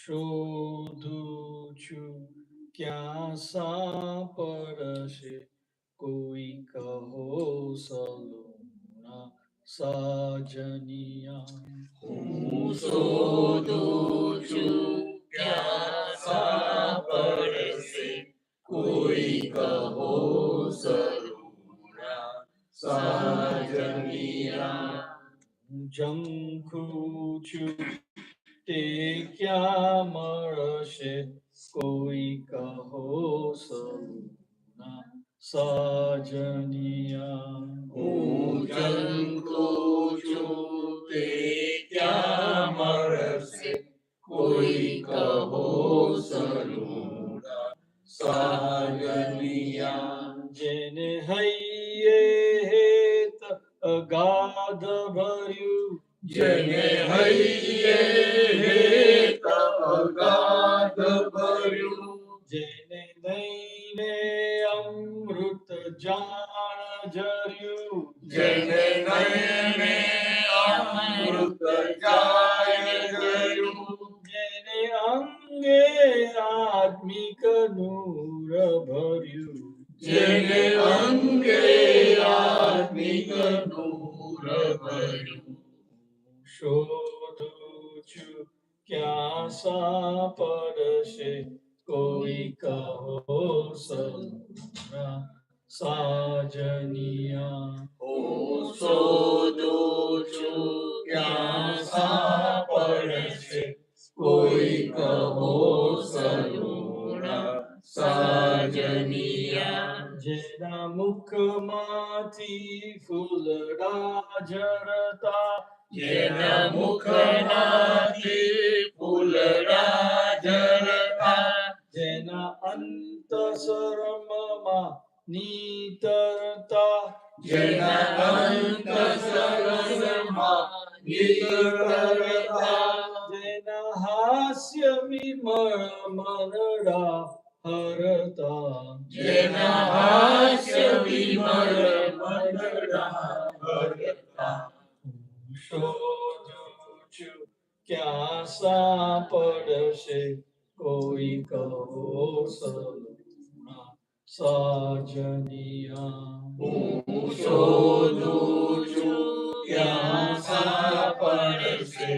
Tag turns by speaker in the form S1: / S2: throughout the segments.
S1: શોધું છું ક્યાં સાંપડશે કોઈ કહો સલોના સાજનિયા.
S2: હું શોધું છું ક્યાં સાંપડશે કોઈ કહો સરુણા સાજનિયા.
S1: હું ઝંખું છું તે ક્યાં મળશે કોઈ કહો સલોના સાજનિયા.
S2: હું ઝંખું છું તે ક્યાં મળશે કોઈ કહો સરુણા સાજનિયા.
S1: જેને હૈયે હેત અગાધ ભર્યું,
S2: જેને હૈયે હેત અગાધ ભર્યું,
S1: જેને નૈને અમૃત જાણ જર્યું,
S2: જેને નયને અમૃત જાય ગયું,
S1: જેને અંગે આત્મિક નૂર ભર્યું,
S2: જેને અંગે આત્મિક નૂર ભર્યું.
S1: શોધું છું ક્યાં સાંપડશે કોઈ કહો સલોના સાજનિયા.
S2: હું શોધું છું ક્યાં સાંપડશે કોઈ કહો સરુણા સાજનિયા.
S1: જેના મુખમાંથી ફૂલડા ઝરતા,
S2: જેના મુખમાંથી ફૂલડા ઝરતા,
S1: જેના અંતસરમાં નીતરતા,
S2: જેના અંતસરમાં નીતરતા,
S1: જેના હાસ્ય વિમળ મનડા હરતા,
S2: જેના હાસ્ય વિમળ મનડા હરતા.
S1: શોધું છું ક્યાં સાંપડશે કોઈ કહો સલોના સાજનિયા.
S2: હું શોધું છું ક્યાં સાંપડશે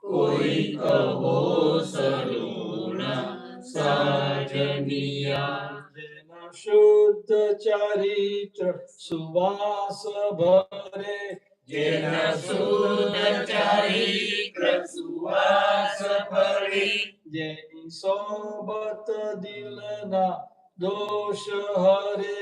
S2: કોઈ કહો સરુણા સાજનિયા.
S1: જેના શુદ્ધ ચારિત્ર સુવાસ ભરે,
S2: જેના શુદ્ધ ચારિત્ર સુવાસ ભરી,
S1: જેની સોબત દિલના દોષ હરે,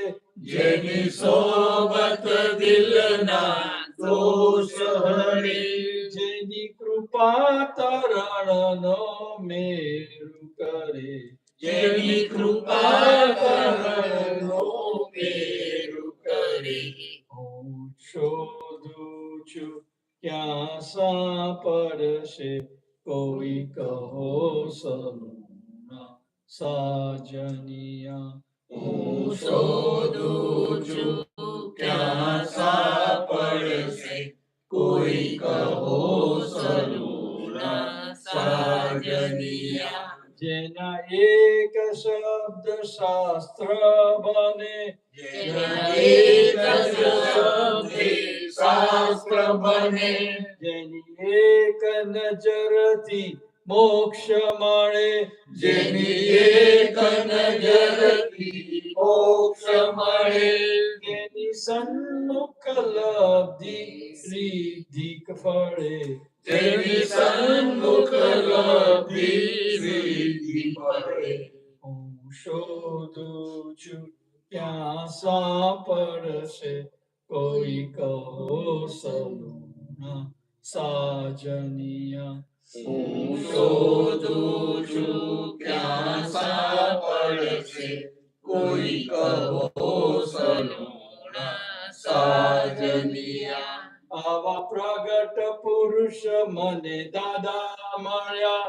S2: જેની સોબત દિલના દોષ હરી,
S1: જેની કૃપા તરણનો મેરુ કરે,
S2: જેની કૃપા કરનો મેરુ કરી.
S1: હું શોધું છું ક્યાં સાંપડશે કોઈ કહો સલોના સાજનિયા.
S2: હું શોધું છું ક્યાં સાંપડશે કોઈ કહો સરુણા સાજનિયા.
S1: જેના એક શબ્દ શાસ્ત્ર બને,
S2: જેના એક શબ્દે શાસ્ત્ર બને,
S1: જેની એક નજરથી મોક્ષ મળે,
S2: જેની એક નજરથી મોક્ષ મળે,
S1: જેની સન્મુખ લબ્ધિ સિદ્ધિ ફળે,
S2: જેની સન્મુખ લબ્ધિ સિદ્ધિ મળે.
S1: હું શોધું છું ક્યાં સાંપડશે કોઈ કહો સલોના સાજનિયા.
S2: હું શોધું છું ક્યાં સાંપડશે કોઈ કહો સલોના સાજનિયા.
S1: આવા પ્રગટ પુરુષ મને દાદા મળ્યા,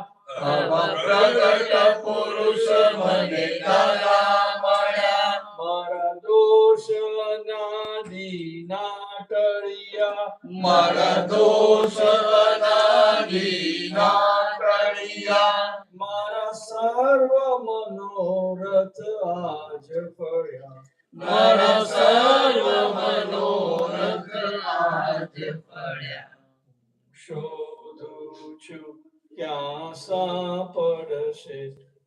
S2: આવા પ્રગટ પુરુષ મને દાદા મળ્યા,
S1: મારા દોષ અનાદિના ટળિયા,
S2: મારા દોષ અનાદિના ટળિયા, સાજનિયા
S1: મારા સર્વ મનોરથ આજ ફળ્યા
S2: મારા સર્વ મનોરથ આજ ફળ્યા
S1: શોધું છું ક્યાં સાપડશે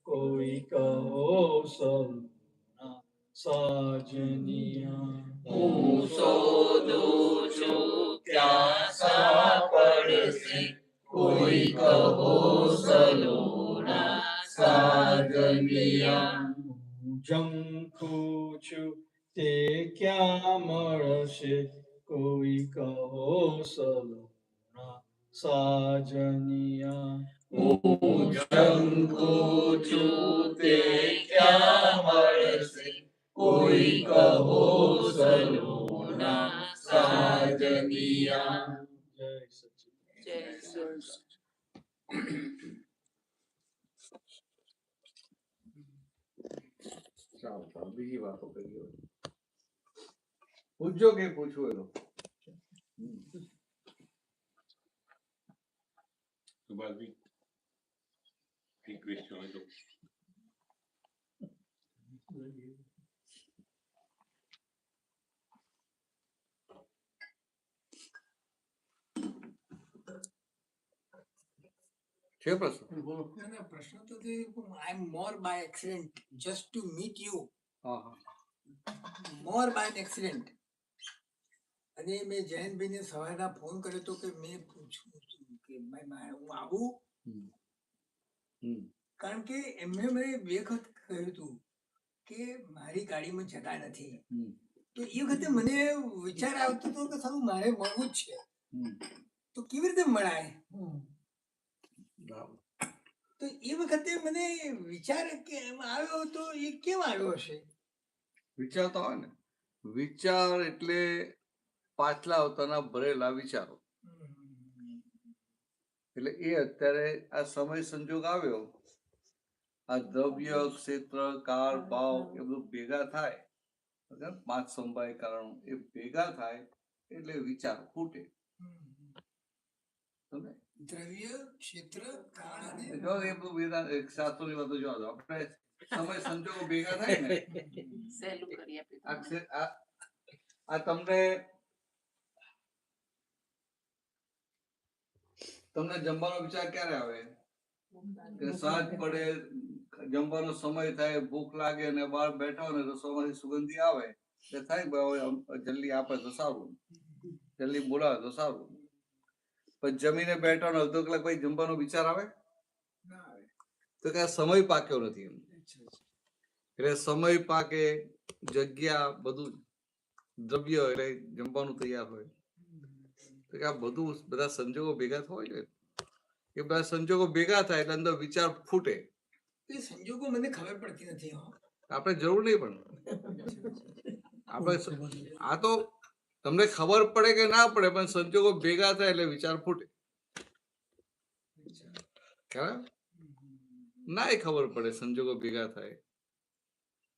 S1: કોઈ કહો સલૂના સાજનિયા
S2: હું શોધું છું ક્યાં સાપડશે કોઈ કહો સલોના સાજનિયા
S1: હું ઝંખું છું તે ક્યાં મળશે કોઈ કહો સલૂના સાજનિયા
S2: હું શંકુ છું તે ક્યાં મળશે કોઈ કહો સલોના સાજનિયા
S1: જય સચિદાનંદ.
S3: ચાલો બીજી વાતો કરીએ. પૂછજો કે પૂછવું એ લોકો.
S4: સુભાષભાઈ એક ક્વેશ્ચન હોય તો
S3: છે પ્રશ્ન?
S5: No, પ્રશ્ન તો છે I am more by accident just to meet you,
S3: હા હા
S5: more by an accident. અને મેં જયંતભાઈને સવારના ફોન કર્યો તો કે મેં પૂછ્યું હતું કે ભાઈ હું આવું
S3: હમ
S5: કારણ કે એમણે મને 2 વખત કહ્યું હતું કે મારી ગાડીમાં જતા નથી
S3: હમ
S5: તો એ વખતે મને વિચાર આવતો હતો કે સારું મારે મળવું જ છે
S3: હમ
S5: તો કેવી રીતે મળાય
S3: બરાબર.
S5: તો એ વખતે મને વિચાર કે એમ આવ્યો તો એ કેમ આવ્યો હશે
S3: વિચાર તો હોય ને. વિચાર એટલે પાછલા અવતારના ભરેલા વિચારો. એટલે એ અત્યારે આ સમય સંજોગ આવ્યો, આ દ્રવ્ય ક્ષેત્ર કાળ ભાવ એ બધું ભેગા થાય, બરાબર? 5 સમવાય કારણો એ ભેગા થાય એટલે વિચાર ફૂટે. સમજાય?
S5: દ્રવ્ય ક્ષેત્ર કાળ અને
S3: જો એ બધું વેદાંત શાસ્ત્રોની વાતો જો આપણે સમય સંજોગો ભેગા થાય ને આ તમને જમવાનો વિચાર ક્યારે આવે કે સાંજ પડે, જમવાનો સમય થાય, ભૂખ લાગે અને બહાર બેઠા હોય ને રસોઈમાંથી સુગંધી આવે એટલે થાય ભાઈ હવે જલ્દી આપે તો સારું, જલ્દી બોલાવે તો સારું. પણ જમીને બેઠો ને અડધો કલાક પછી જમવાનો વિચાર આવે
S5: ના આવે
S3: તો કે આ સમય પાક્યો નથી એમ. એટલે સમય પાકે, જગ્યા, બધું દ્રવ્ય એટલે જમવાનું તૈયાર હોય તો કે આ બધું બધા સંજોગો ભેગા થવા જોઈએ. એ બધા સંજોગો ભેગા થાય એટલે અંદર વિચાર ફૂટે.
S5: એ સંજોગો મને ખબર પડતી નથી હો
S3: આપણે જરૂર નહીં પણ આપણે આ તો તમને ખબર પડે કે ના પડે પણ સંજોગો ભેગા થાય એટલે વિચાર ફૂટે. ખ્યાલ આવ્યો? ના એ ખબર પડે સંજોગો ભેગા થાય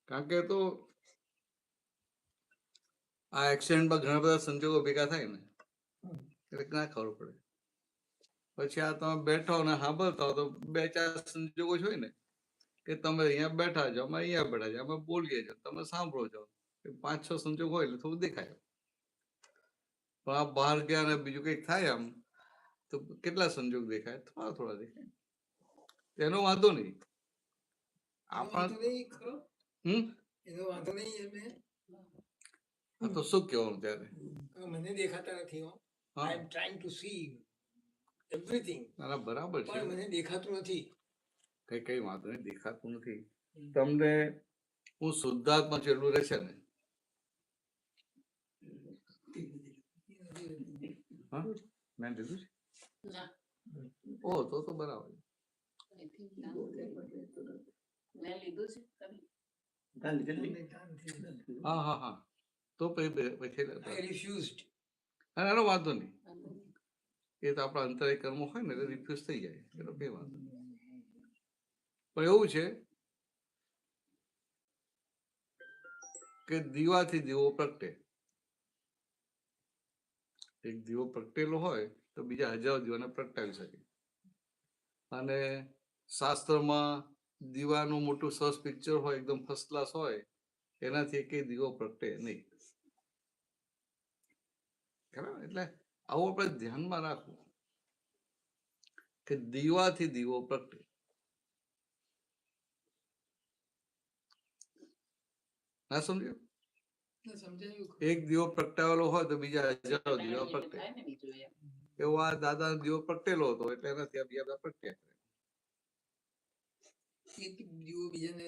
S3: કારણ કે તો આ એક્સિડન્ટમાં ઘણા બધા સંજોગો ભેગા થાય ને એટલે ના ખબર પડે. પછી આ તમે બેઠો ને સાંભળતા હો તો 2-4 સંજોગો જ હોય ને કે તમે અહીંયા બેઠા છો, અમે અહીંયા બેઠા છો, અમે બોલીએ છો, તમે સાંભળો છો, 5-6 સંજોગ હોય એટલે થોડું દેખાય. પણ આ બહાર ગયા ને બીજું કંઈક થાય આમ તો કેટલા સંજોગ દેખાય? થોડા થોડા દેખાય. એનો વાંધો નહીં. આપણા
S5: ખરો
S3: હમ
S5: એનો વાંધો નહીં એમને
S3: આ તો શું કહેવાનું ત્યારે?
S5: મને દેખાતા નથી હો
S3: હા
S5: I am trying to see everything
S3: ના બરાબર છે,
S5: પણ મને દેખાતું નથી
S3: કઈ વાંધો નહીં, દેખાતું નથી. તમને હું શુદ્ધાત્મા છું એટલું રહેશે ને? હા મેં લીધું છે. ઓ તો બરાબર. હા હા હા તો પછી
S5: આઈ રિફ્યુઝડ
S3: એનો વાંધો નહીં. એ તો આપણા અંતરિક કર્મો હોય ને એટલે રિફ્યુઝ થઈ જાય એનો કઈ વાંધો નહીં. પણ એવું છે કે દીવાથી દીવો પ્રગટે. એક દીવો પ્રગટેલો હોય તો બીજા 1000 દીવાને પ્રગટાવી શકે. અને શાસ્ત્રમાં દીવાનું મોટું સરસ પિક્ચર હોય, એકદમ ફર્સ્ટ ક્લાસ હોય, એનાથી એકેય દીવો પ્રગટે નહીં. બરાબર? એટલે આવું આપણે ધ્યાનમાં રાખવું કે દીવાથી દીવો પ્રગટે. ના સમજ્યું?
S5: સમજાયું.
S3: એક દીવો પ્રગટાવેલો હોય તો બીજા હજારો દીવા પ્રગટે. એવો આ દાદાનો દીવો પ્રગટેલો હતો એટલે એનાથી આ બીજા બધા પ્રગટ્યા કરે.
S5: એક દીવો બીજાને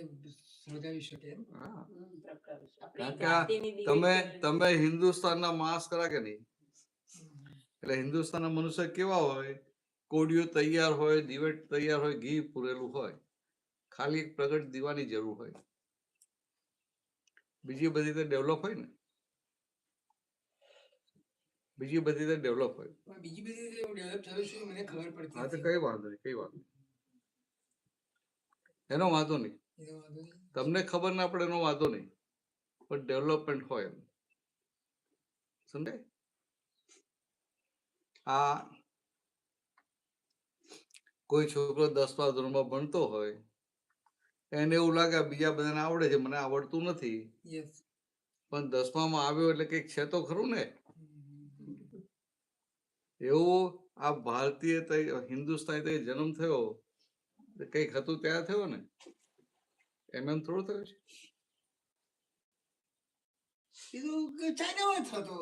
S5: સળગાવી શકે એમ.
S3: હા. કારણ કે તમે હિન્દુસ્તાનના માસ કરા કે નહીં? એટલે હિન્દુસ્તાનના મનુષ્ય કેવા હોય? કોડિયું તૈયાર હોય, દિવેટ તૈયાર હોય, ઘી પૂરેલું હોય, ખાલી એક પ્રગટ દીવાની જરૂર હોય. બીજી બધી તો ડેવલપ હોય ને, બીજી બધી તો ડેવલપ હોય.
S5: પણ બીજી બધી રીતે ડેવલપ થયું છે મને ખબર પડતી
S3: હા તો
S5: નથી.
S3: કઈ વાંધો નહીં, કઈ વાંધો નહીં, એનો વાંધો નહીં.
S5: એનો વાંધો નહીં.
S3: તમને ખબર ના પડે એનો વાંધો નહીં, પણ ડેવલપમેન્ટ હોય એમ. સમજાય? આ કોઈ છોકરો 10મા ધોરણમાં ભણતો હોય, એને એવું લાગે બીજા બધાને આવડે છે, મને આવડતું નથી.
S5: Yes.
S3: પણ 10મામાં આવ્યો એટલે કંઈક છે તો ખરું ને. એવું આ ભારતીય હિન્દુસ્તાની જન્મ થયો, કંઈક હતું ત્યાં થયો ને, એમ થોડો થયો છે.
S5: એ તો ચાઇનામાં થતો.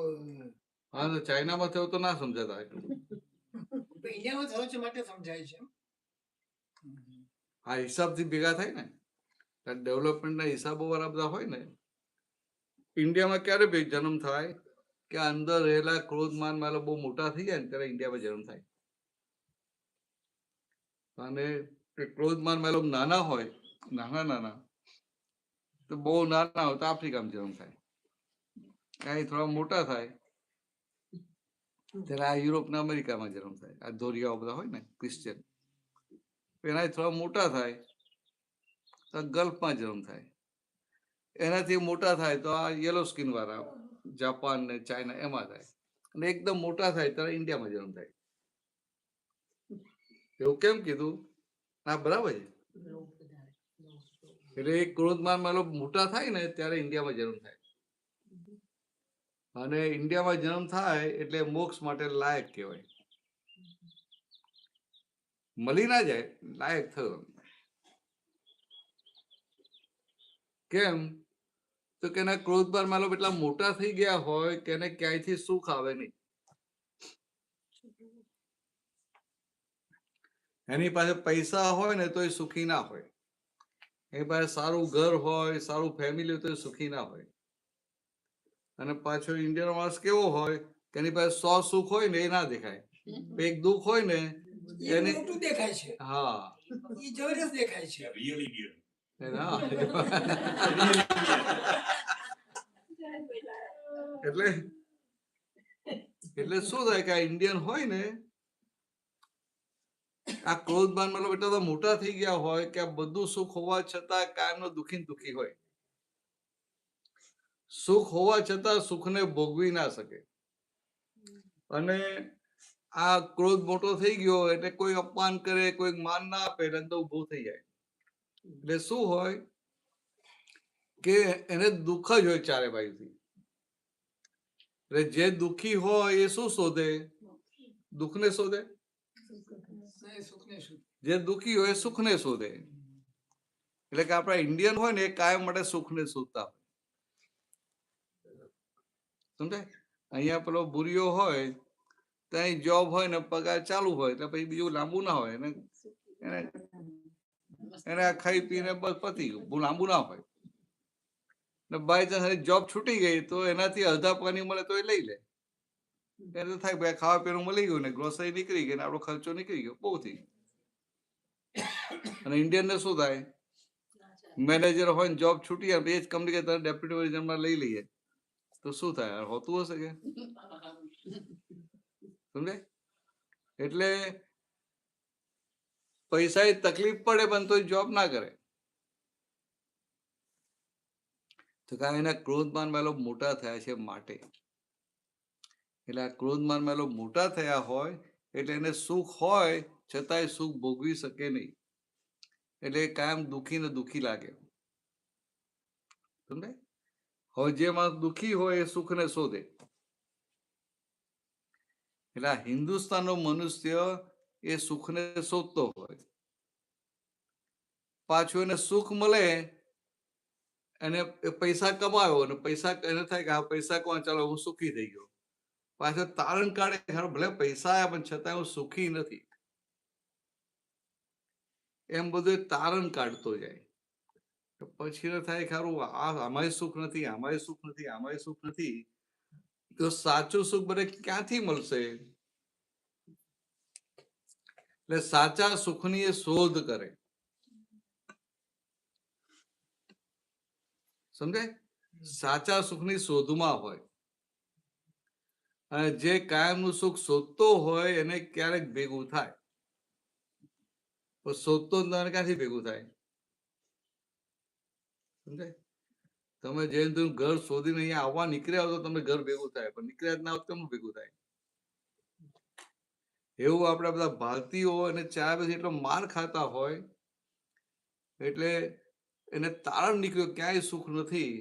S3: હા તો ચાઇનામાં થયો તો ના સમજાતા એટલું.
S5: પણ ઇન્ડિયામાં થયો છે માટે સમજાય છે.
S3: આ હિસાબથી ભેગા થાય ને, ડેવલપમેન્ટના હિસાબો વાળા બધા હોય ને. ઇન્ડિયામાં ક્યારે જન્મ થાય કે અંદર રહેલા ક્રોધમાન માલો બહુ મોટા થઈ જાય ને ત્યારે ઇન્ડિયામાં જન્મ થાય. અને ક્રોધમાન માલો નાના હોય, નાના તો બહુ નાના હોય તો આફ્રિકામાં જન્મ થાય. અહીં થોડા મોટા થાય ત્યારે આ યુરોપના અમેરિકામાં જન્મ થાય. આ ધોરિયાઓ બધા હોય ને ક્રિશ્ચિયન, એના થોડા મોટા થાય તો ગલ્ફમાં જન્મ થાય. એનાથી મોટા થાય તો આ યલો સ્કિન વાળા જાપાન ને ચાઇના એમાં થાય. અને એકદમ મોટા થાય ત્યારે ઇન્ડિયામાં જન્મ થાય. એવું કેમ કીધું? હા બરાબર છે. એટલે એક ક્રોધમાન માલો મોટા થાય ને ત્યારે ઇન્ડિયામાં જન્મ થાય. અને ઇન્ડિયામાં જન્મ થાય એટલે મોક્ષ માટે લાયક કહેવાય. મળી ના જાય, લાયક થયો. કેમ? તો કે એના ક્રોધમાન માલો એટલા મોટા થઈ ગયા હોય કે એને ક્યાંયથી સુખ આવે નહીં. એની પાસે પૈસા હોય ને તો એ સુખી ના હોય. એની પાસે સારું ઘર હોય, સારું ફેમિલી હોય તો એ સુખી ના હોય. અને પાછો ઇન્ડિયન માણસ કેવો હોય કે એની પાસે 100 સુખ હોય ને એ ના દેખાય, એક દુઃખ હોય ને
S5: એને મોટું દેખાય છે.
S3: હા
S5: એ જબરદસ્ત દેખાય છે.
S3: એટલે શું થાય કે આ ઇન્ડિયન હોય ને, આ ક્રોધમાન મતલબ એટલા બધા મોટા થઈ ગયા હોય કે આ બધું સુખ હોવા છતાં કાયમનો દુખી હોય. સુખ હોવા છતાં સુખને ભોગવી ના શકે. અને આ ક્રોધ મોટો થઈ ગયો એટલે કોઈ અપમાન કરે, કોઈ માન ના આપે એટલે અંદર ઉભો થઈ જાય. એટલે શું હોય કે એને દુઃખ જ હોય ચારે બાજુથી. એટલે જે દુઃખી હોય એ શું શોધે? દુઃખને શોધે. જે દુઃખી હોય સુખને શોધે. એટલે કે આપણા ઇન્ડિયન હોય ને એ કાયમ માટે સુખને શોધતા હોય. સમજાય? અહીંયા પેલો ભૂરીયો હોય ત્યાં જોબ હોય ને પગાર ચાલુ હોય એટલે પછી બીજું લાંબુ ના હોય. એને ખાઈ પીને બસ પતી ગયું, બહુ લાંબુ ના હોય. ને બાય ચાન્સ જોબ છૂટી ગઈ તો એનાથી અડધા પગારની મળે તો એ લઈ લે. એટલે થાય ભાઈ ખાવા પીવાનું મળી ગયું ને, ગ્રોસરી નીકળી ગઈ ને, આપણો ખર્ચો નીકળી ગયો, બહુ થઈ ગયું. અને ઇન્ડિયન ને શું થાય? મેનેજર હોય ને જોબ છૂટી જાય એ જ કંપની કે ડેપ્યુટી મેનેજરમાં લઈ લઈએ તો શું થાય? હોતું હશે કે? સમજે? એટલે પૈસા તકલીફ પડે પણ તો જોબ ના કરે. તો કારણ એના ક્રોધમાન માલો મોટા થયા છે માટે. એટલે આ ક્રોધમાન માલો મોટા થયા હોય એટલે એને સુખ હોય છતાંય સુખ ભોગવી શકે નહીં. એટલે એ કાયમ દુઃખી ને દુઃખી લાગે. સમજાય? હવે જે માણસ દુઃખી હોય એ સુખને શોધે. એટલે આ હિન્દુસ્તાનનો મનુષ્ય એ સુખને શોધતો હોય, પાછું એને સુખ મળે, એને પૈસા કમાયો અને પૈસા એને થાય કે આ પૈસા કમા, ચાલો હું સુખી થઈ ગયો. પાછો તારણ કાઢે, ભલે પૈસા આવ્યા પણ છતાં હું સુખી નથી, એમ બધું તારણ કાઢતો જાય. પછી થાય ખરું આમાંય સુખ નથી, આમાંય સુખ નથી, આમાંય સુખ નથી. તો સાચું સુખ મને ક્યાંથી મળશે? એટલે સાચા સુખની એ શોધ કરે. સમજાય? સાચા સુખની શોધમાં હોય. અને જે કાયમનું સુખ શોધતો હોય એને ક્યારેક ભેગું થાય, પણ શોધતો જ ના ક્યાંથી ભેગું થાય? સમજાય? તમે જેમ ઘર શોધીને અહીંયા આવવા નીકળ્યા હો તો તમને ઘર ભેગું થાય, પણ નીકળ્યા જ ના હોત કેમનું ભેગું થાય? એવું આપણા બધા ભારતીયો અને ચા પછી એટલો માર ખાતા હોય એટલે એને તારણ નીકળ્યું ક્યાંય સુખ નથી,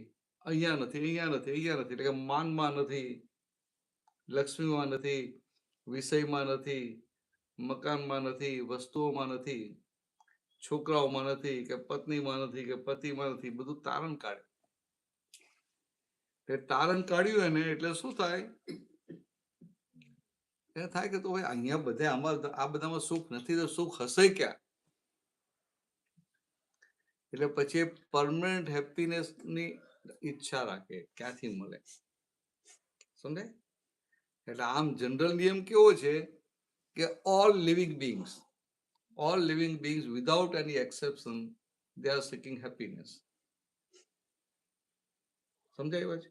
S3: અહીંયા નથી, અહીંયા નથી, અહીંયા નથી. એટલે કે માનમાં નથી, લક્ષ્મીમાં નથી, વિષયમાં નથી, મકાનમાં નથી, વસ્તુઓમાં નથી, છોકરાઓમાં નથી, કે પત્નીમાં નથી, કે પતિમાં નથી. બધું તારણ કાઢે. તારણ કાઢ્યું એને એટલે શું થાય? એ થાય કે તો ભાઈ અહીંયા બધે આમાં આ બધામાં સુખ નથી, તો સુખ હશે ક્યાં? એટલે પછી પરમનન્ટ હેપીનેસ ની ઈચ્છા રાખે, ક્યાંથી મળે? સમજાય? એટલે આમ જનરલ નિયમ કેવો છે કે all living beings without any exception they are seeking happiness. સમજાય વાત?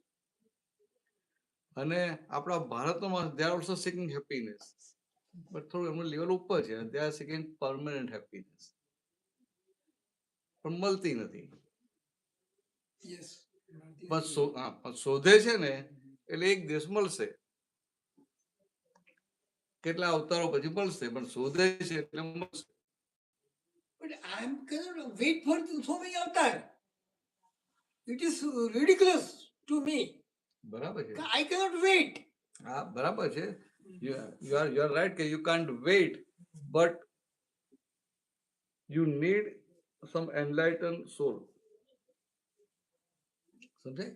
S3: અને આપણા ભારતમાં they are also seeking happiness, but થોડું એમનું લેવલ ઉપર છે. They are seeking permanent happiness, પણ મળતી નથી. પણ શોધે છે ને એટલે એક દિવસ મળશે, કેટલા અવતારો પછી મળશે, પણ શોધે છે એટલે મળશે.
S5: But I am cannot wait for so many avatar. It is ridiculous to me.
S3: બરાબર છે.
S5: I cannot wait.
S3: હા બરાબર છે. You are right કે you can't wait, but you need some enlightened soul. સમજાય?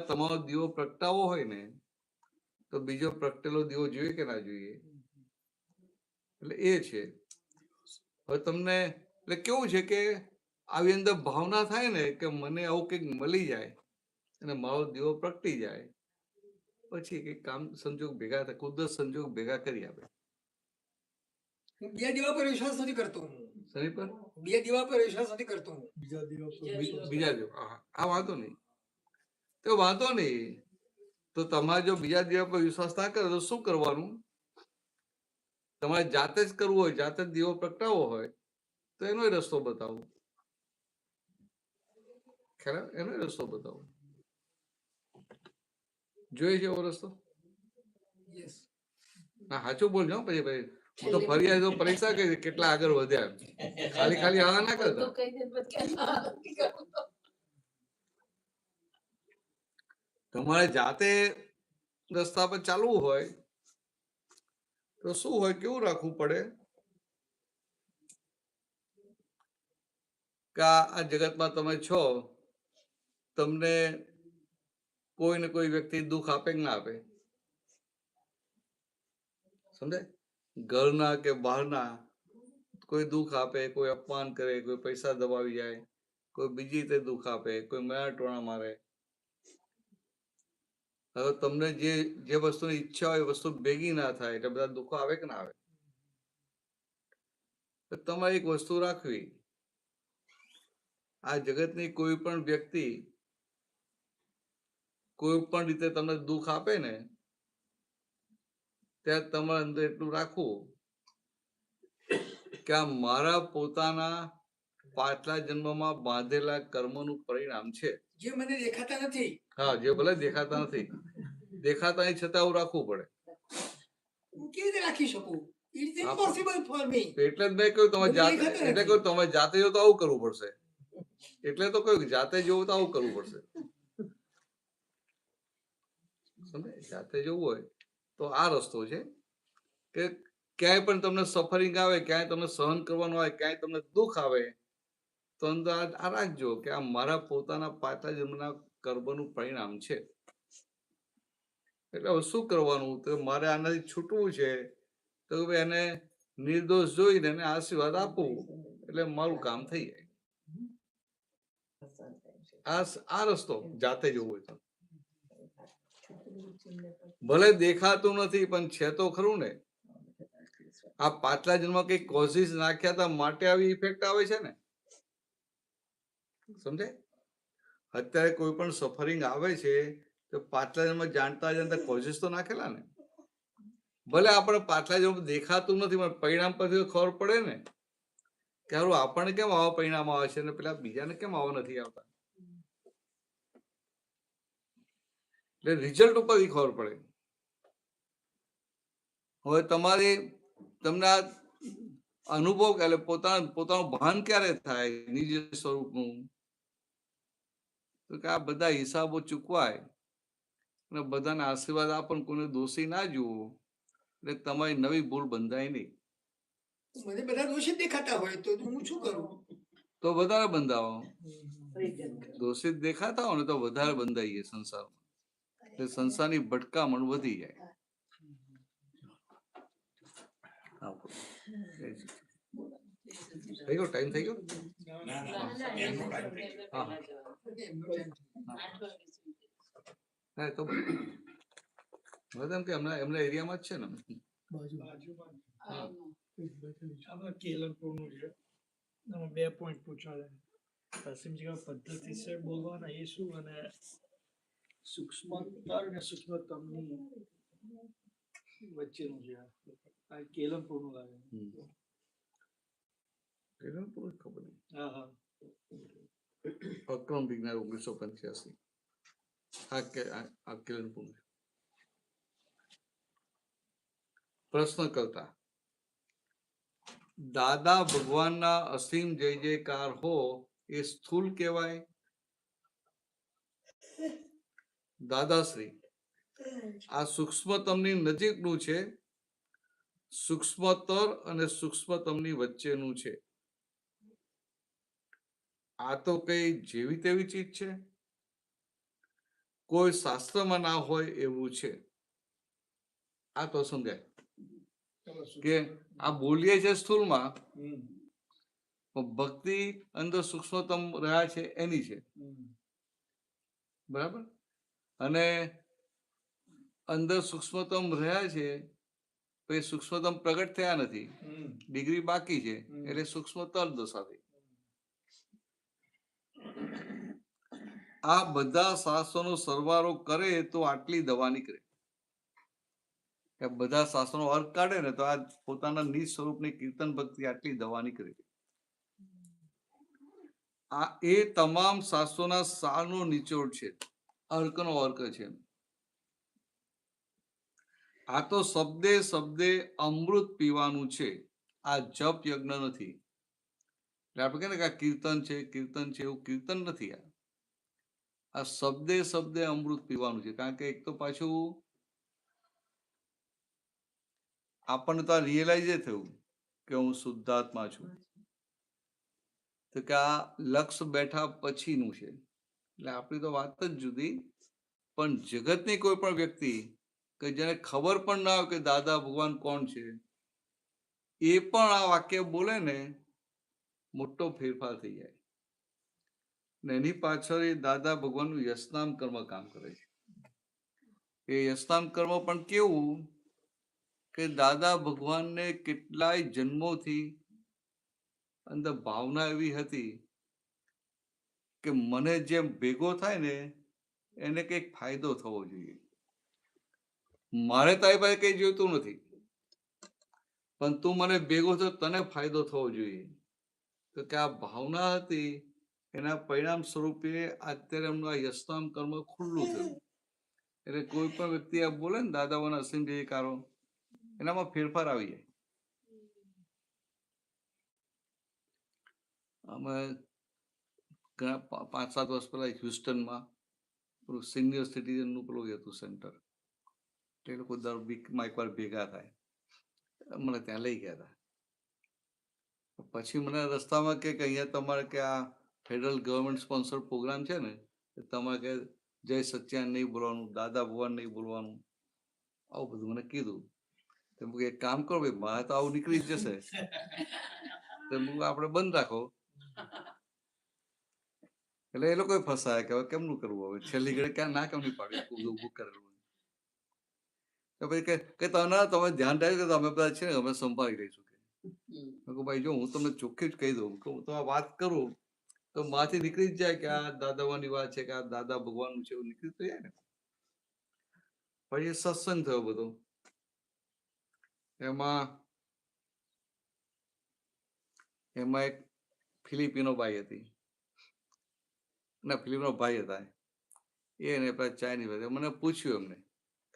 S3: તમારો દીવો પ્રગટાવો હોય ને તો બીજો પ્રગટેલો દીવો જોઈએ કે ના જોઈએ? એટલે એ છે. હવે તમને એટલે કેવું છે કે આવી અંદર ભાવના થાય ને કે મને આવું કંઈક મળી જાય અને મારો દીવો પ્રગટી જાય, પછી કંઈક કામ સંજોગ ભેગા થાય, કુદરત સંજોગ ભેગા કરી આપે.
S5: બે દીવા પર વિશ્વાસ નથી કરતો હું.
S3: શરી પર
S5: બે દીવા પર વિશ્વાસ નથી કરતો હું.
S3: બીજા દીવા, હા વાંધો નહીં, તો વાંધો નહીં. તો તમારે જો બીજા દીવા પર વિશ્વાસ ના કરે તો શું કરવાનું? તમારે જાતે જ કરવું હોય, જાતે જ દીવો પ્રગટાવવો હોય તો એનો રસ્તો બતાવો. ખરા? એનો રસ્તો બતાવો. જોઈએ છે એવો રસ્તો? હા સાચું બોલજો પછી ભાઈ. હું તો ફરી આવ્યો તો પરીક્ષા કરી કેટલા આગળ વધ્યા, ખાલી હા ના કરતા. તમારે જાતે રસ્તા પર ચાલવું હોય તો શું હોય, કેવું રાખવું પડે કે આ જગતમાં તમે છો, તમને કોઈ ને કોઈ વ્યક્તિ દુઃખ આપે કે ના આપે? સમજાય? ઘરના કે બહારના કોઈ દુઃખ આપે, કોઈ અપમાન કરે, કોઈ પૈસા દબાવી જાય, કોઈ બીજી રીતે દુઃખ આપે, કોઈ મેળા ટોણા મારે. હવે તમને જે વસ્તુની ઈચ્છા હોય એ વસ્તુ ભેગી ના થાય એટલે બધા દુઃખો આવે કે ના આવે? તમારે એક વસ્તુ રાખવી, આ જગતની કોઈ પણ વ્યક્તિ કોઈ પણ રીતે તમને દુઃખ આપે ને ત્યારે તમારે અંદર એટલું રાખવું કે આ મારા પોતાના પાછલા જન્મમાં બાંધેલા કર્મનું પરિણામ છે,
S5: જે મને દેખાતા નથી.
S3: હા, જે ભલે દેખાતા નથી, દેખાતા છતાં એવું રાખવું પડે.
S5: હું કેવી રીતે રાખી શકું? It's impossible for me.
S3: તો એટલે જ મેં કહ્યું તમે
S5: બધું
S3: જાતે,
S5: દેખાતું
S3: એટલે
S5: નથી.
S3: કહ્યું તમે જાતે જો તો આવું કરવું પડશે. એટલે તો કહ્યું કે જાતે જોવું તો આવું કરવું પડશે. સમજે? જાતે જોવું હોય તો આ રસ્તો છે કે ક્યાંય પણ તમને સફરિંગ આવે, ક્યાંય તમને સહન કરવાનું આવે, ક્યાંય તમને દુઃખ આવે તો અંદર આ રાખજો કે આ મારા પોતાના પાછલા જન્મના કર્મનું પરિણામ છે. એટલે હવે શું કરવાનું? તો મારે આનાથી છૂટવું છે તો હવે એને નિર્દોષ જોઈને એને આશીર્વાદ આપવું એટલે મારું કામ થઈ જાય. આ રસ્તો જાતે જોવું હોય તો. ભલે દેખાતું નથી પણ છે તો ખરું ને. આ પાછલા જન્મ કઈ કોઝિસ નાખ્યા હતા માટે આવી ઇફેક્ટ આવે છે ને. સમજે? અત્યારે કોઈ પણ સફરિંગ આવે છે તો પાછલા જન્મ જાણતા જાણતા કોઝિસ તો નાખેલા ને. ભલે આપણે પાછલા જન્મ દેખાતું નથી પણ પરિણામ પરથી ખબર પડે ને કે હારું આપણને કેમ આવા પરિણામ આવે છે ને પેલા બીજાને કેમ આવા નથી આવતા. એટલે રિઝલ્ટ ઉપરથી ખબર પડે. હવે તમારે તમને આ અનુભવ એટલે પોતાનું ભાન ક્યારે થાય નિજ સ્વરૂપનું? તો કે આ બધા હિસાબો ચૂકવાય અને બધાને આશીર્વાદ આપો, કોઈને દોષી ના જુઓ એટલે તમારી નવી ભૂલ બંધાય નહીં.
S5: મને બધા દોષિત દેખાતા હોય તો હું શું કરું?
S3: તો વધારે બંધાવો. દોષિત દેખાતા હોય ને તો વધારે બંધાઈએ સંસારમાં. એટલે સંસારની ભટકામણ વધી જાય. થઈ ગયો ટાઈમ થઈ ગયો. હા હા તો બધા એમ કે એમના એરિયામાં જ છે ને.
S1: આમાં કેલનપુરનું છે. આમાં 2 પોઈન્ટ પૂછવાના. અસીમજી પદ્ધતિસર બોલવાના એ શું અને સૂક્ષ્મતર અને સૂક્ષ્મતમની વચ્ચેનું છે. આ કેલનપુરનું લાગે.
S3: ખબર નહીં.
S1: હા હા.
S3: અક્રમ વિજ્ઞાન 1985. આ કેલનપુર. પ્રશ્ન કરતા દાદા ભગવાનના અસીમ જય જયકાર હો એ સ્થૂલ કહેવાય? દાદાશ્રી, આ સૂક્ષ્મતમની નજીકનું છે, સૂક્ષ્મતર અને સૂક્ષ્મતમની વચ્ચેનું છે. આ તો કઈ જેવી તેવી ચીજ છે, કોઈ શાસ્ત્રમાં ના હોય એવું છે. આ તો સમજાય કે આ બોલીએ છે સ્થૂળમાં ભક્તિ અંદર સૂક્ષ્મતમ રહ્યા છે એની છે. બરાબર? અને અંદર સૂક્ષ્મતમ રહ્યા છે પછી સૂક્ષ્મતમ પ્રગટ થયા નથી, ડિગ્રી બાકી છે એટલે સૂક્ષ્મતર દશા થઈ. આ બધા શાસ્ત્રોનો સરવાળો કરે તો આટલી દવા નીકળે. બધા શાસ્ત્રોનો અર્થ કાઢે ને તો આ પોતાના નિજ સ્વરૂપની કીર્તન ભક્તિ આટલી દવા નીકળે. આ એ તમામ શાસ્ત્રોના સારનો નિચોડ છે, અર્કનો અર્ક છે. આ તો શબ્દે શબ્દે અમૃત પીવાનું છે, આ જપ યજ્ઞ નથી. એટલે આપણે કહે ને કે આ કીર્તન છે એવું કીર્તન નથી. આ શબ્દે શબ્દે અમૃત પીવાનું છે. કારણ કે એક તો પાછું આપણને તો આ રિયલાઇઝ થયું કે હું શુદ્ધાત્મા છું. તો કે આ લક્ષ બેઠા પછીનું છે. એટલે આપણી તો વાત જ જુદી. પણ જગતની કોઈ પણ વ્યક્તિ કે જેને ખબર પણ ના હોય કે દાદા ભગવાન કોણ છે, એ પણ આ વાક્ય બોલે ને મોટો ફેરફાર થઈ જાય. ને એની પાછળ એ દાદા ભગવાનનું યશનામ કર્મ કામ કરે છે. એ યશનામ કર્મ પણ કેવું કે દાદા ભગવાનને કેટલાય જન્મોથી અંદર ભાવના એવી હતી કે મને જેમ ભેગો થાય ને એને કંઈક ફાયદો થવો જોઈએ. મારે તારી પાસે કઈ જોઈતું નથી, પણ તું મને ભેગો થયો તને ફાયદો થવો જોઈએ. તો કે આ ભાવના હતી, એના પરિણામ સ્વરૂપે અત્યારે એમનું આ યશનામ કર્મ ખુલ્લું થયું. એટલે કોઈ પણ વ્યક્તિ આ બોલે ને દાદાઓના અસીમ જયકારો, એનામાં ફેરફાર આવી જાય. અમે ઘણા 5-7 વર્ષ પહેલા હ્યુસ્ટનમાં પેલું સિનિયર સિટીઝનનું પેલું હતું સેન્ટર, એ લોકો દર વીકમાં એકવાર ભેગા થાય, મને ત્યાં લઈ ગયા હતા. પછી મને રસ્તામાં કે અહીંયા તમારે કે આ ફેડરલ ગવર્મેન્ટ સ્પોન્સર પ્રોગ્રામ છે ને, તમારે કે જય સચ્યાન નહીં બોલવાનું, દાદા ભગવાન નહીં બોલવાનું, આવું બધું મને કીધું. તો એક કામ કરો ભાઈ, મારે તો આવું નીકળી જ જશે, તો આપણે બંધ રાખો. એટલે એ લોકો ફસાયા કે હવે કેમનું કરવું, હવે છેલ્લી ઘડી ક્યાં ના કેમ નહીં પાડ્યું ઉભું કરેલું. તો પછી કે તમે ધ્યાન રાખજો કે અમે બધા છે ને અમે સંભાળી લઈશું. ભાઈ જો હું તમને ચોખ્ખી જ કહી દઉં, તો આ વાત કરું તો માથી નીકળી જ જાય કે આ દાદાવાની વાત છે કે આ દાદા ભગવાનનું છે, એવું નીકળી તો જાય ને. પછી સત્સંગ થયો બધો, એમાં એક ફિલિપિનો ભાઈ હતી, ના ફિલિપિનો ભાઈ હતા, એને પેલા ચાઇનીઝ હતા. મને પૂછ્યું એમને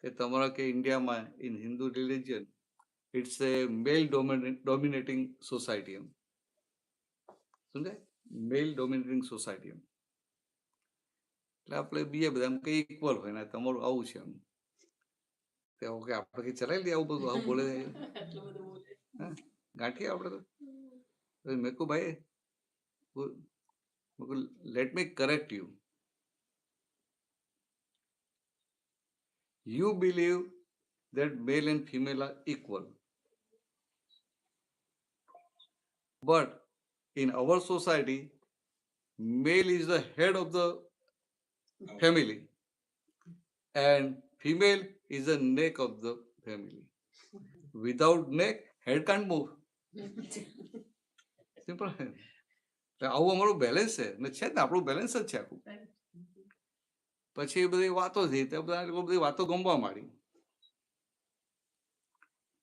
S3: કે તમારા કે ઇન્ડિયામાં in Hindu religion it's a male dominating society, એમ સમજાય, મેલ ડોમિનેટિંગ સોસાયટી એમ. એટલે આપણે બીજા બધા એમ કઈ ઇક્વલ હોય ને તમારું આવું છે એમ. ઓકે આપણે કઈ ચલાવી લઈએ આવું બધું, આવું બોલે ગાંઠી આપણે તો. મેં કહું ભાઈ, let me correct you. You believe that male and female are equal. But in our society, male is the head of the family and female is the neck of the family. Without neck, head can't move. Simple. આવું અમારું balance છે ને, છે ને આપણું balance જ છે આખું. પછી એ બધી વાતો થઈ, તો બધા લોકો બધી વાતો ગમવા માંડી.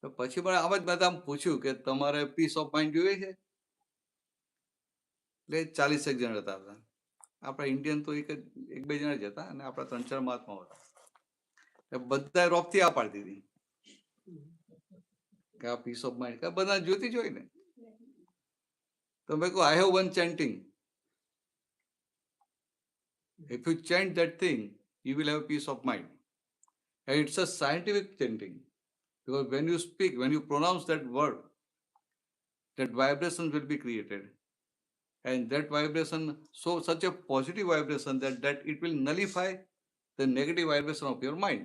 S3: તો પછી પણ આમ જ બધા પૂછ્યું કે તમારે પીસ ઓફ માઇન્ડ જોઈએ છે? એટલે 40 જણ હતા બધા. આપણા ઇન્ડિયન તો એક બે જણા જ હતા અને આપણા 3-4 મહાત્માઓ હતા. બધા રોપથી આ પાડતી હતી કે આ પીસ ઓફ માઇન્ડ બધા જોતી જ હોય ને. તો મેં કહું I have one chanting. If you chant that thing, you will have peace of mind. And it's a scientific chanting. Because when you speak, when you pronounce that word, that vibration will be created. And that vibration, so such a positive vibration that it will nullify the negative vibration of your mind.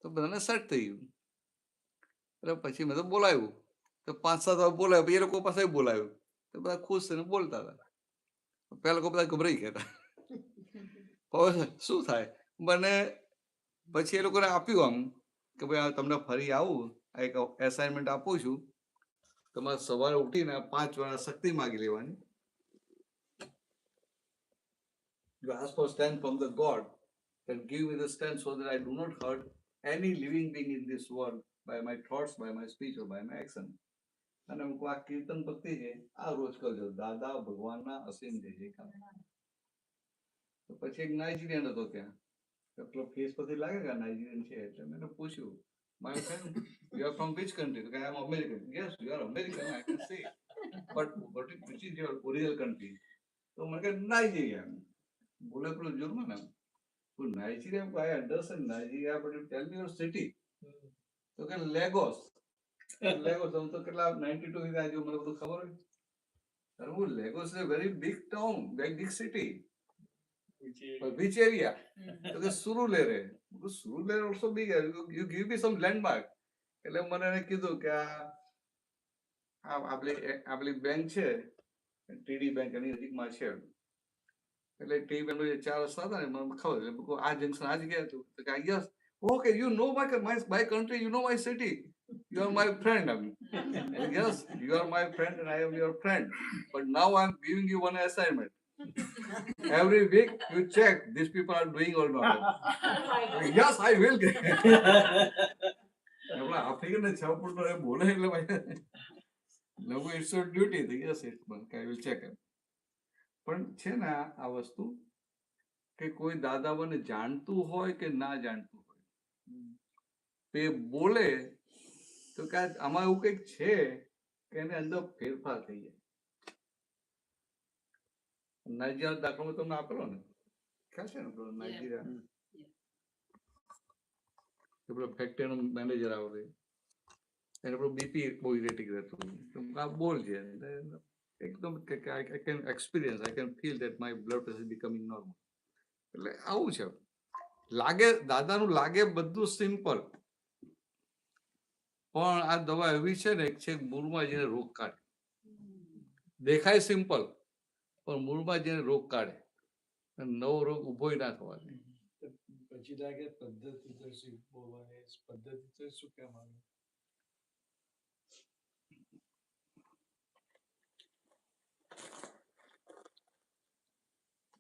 S3: તો બધાને set થઈ ગયું. એટલે પછી મેં તો બોલાવ્યું, તો 5-7 વાર બોલાવ્યું, એ લોકો પાસે બોલાવ્યું, તો બધા ખુશ થઈને બોલતા હતા. પેલા લોકો બધા ગભરાઈ ગયા હતા, શું થાય. મને પછી એ લોકોને આપ્યું આમ કે ભાઈ તમને ફરી આવું, એક એસાઇનમેન્ટ આપું છું, તમારે સવારે ઉઠીને 5 વાર શક્તિ માગી લેવાની. You ask for strength from the God and give me the strength so that I do not hurt any living being in this world by my thoughts, by my speech or by my action. અને હું આ કીર્તન ભક્તિ છે આ રોજ કરજો, દાદા ભગવાનના અસીમ જય જયકાર. તો પછી એક નાઇજીરિયન હતો ત્યાં, પેલો ફેસ પરથી લાગે કે નાઇજીરિયન છે, એટલે મેં પૂછ્યું, my friend, you are from which country? I am American. Yes, you are American, I can say. But which is your original country? તો મને કે નાઇજીરિયા. બોલે પેલો જુર્મન એમ, Nigeria, I understand Nigeria, but you tell me your city. તો કે લેગોસ. લેગોસ તો કેટલા 92 થી આજે મને બધું ખબર હોય. અરે હું લેગોસ is a very big town, very big city. Which area? તો કે સુરુલેરે. સુરુલેરે also big. You give me some landmark. એટલે મને એને કીધું કે આ આપણી બેંક છે, ટીડી બેંક, એની નજીકમાં છે. એટલે ટીડી બેંક 4 રસ્તા હતા ને, મને ખબર આ જંકશન આ જગ્યાએ હતું. તો કે yes, okay, you know my country, you know my city, you are my friend. Yes, you are my friend and I am your friend, but now I am giving you one assignment. Every week you check these people are doing or not. Yes, I will. આપણા African છાપુટ બોલે એટલે ભાઈ લોકો it's your duty. Yes, it I will check it. પણ છે ને આ વસ્તુ કે કોઈ દાદાઓને જાણતું હોય કે ના જાણતું હોય, તે બોલે તો કે આમાં એવું કંઈક છે કે એને અંદર ફેરફાર થઈ જાય. નાઇજીરિયા દાખલો મેં તમને આપેલો ને, ખ્યાલ છે ને પેલો નાઇજીરિયા એ પેલો ફેક્ટરીનો મેનેજર આવે એને પેલું બીપી બહુ ઇરેટિક રહેતું, તો આ બોલ છે એકદમ I can experience, I can feel that my blood pressure becoming normal. એટલે આવું છે, લાગે દાદાનું લાગે બધું સિમ્પલ, પણ આ દવા એવી છે ને છે મૂળમાં જેને રોગ કાઢે. દેખાય સિમ્પલ પણ મૂળમાં જેને રોગ કાઢે, નવો રોગ ઉભો ના થવા દે.
S1: પછી લાગે પદ્ધતિ તો શું બોલવાની, પદ્ધતિ તો શું કહેવાનું?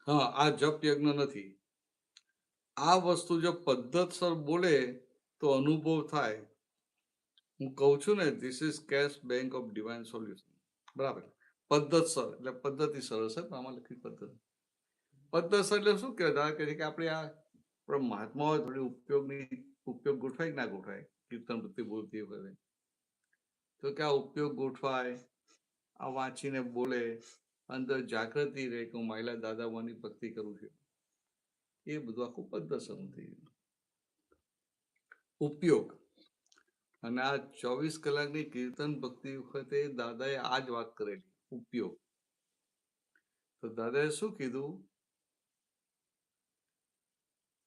S3: હા, આ જપ યજ્ઞ નથી. આ વસ્તુ જો પદ્ધતસર બોલે તો અનુભવ થાય. હું કહું છું ને, this is cash bank of divine solution. બરાબર, પદ્ધતસર એટલે પદ્ધતિસર હશે, પણ આમાં લખી પદ્ધતિ. પદ્ધતસર એટલે શું કહેવાય કે આપણે આ મહાત્માઓ થોડી ઉપયોગ ગોઠવાય કે ના ગોઠવાય, કીર્તન વૃત્તિ બોલતી વખતે તો કે આ ઉપયોગ ગોઠવાય, આ વાંચીને બોલે, અંદર જાગૃતિ રહે કે હું માયલા દાદાવાની ભક્તિ કરું છું, એ બધું આખું પદ્ધતસર થઈ ગયું. ઉપયોગ અને આ 24 કલાકની કીર્તન ભક્તિ વખતે દાદાએ આ જ વાત કરેલી, ઉપયોગ. તો દાદાએ શું કીધું,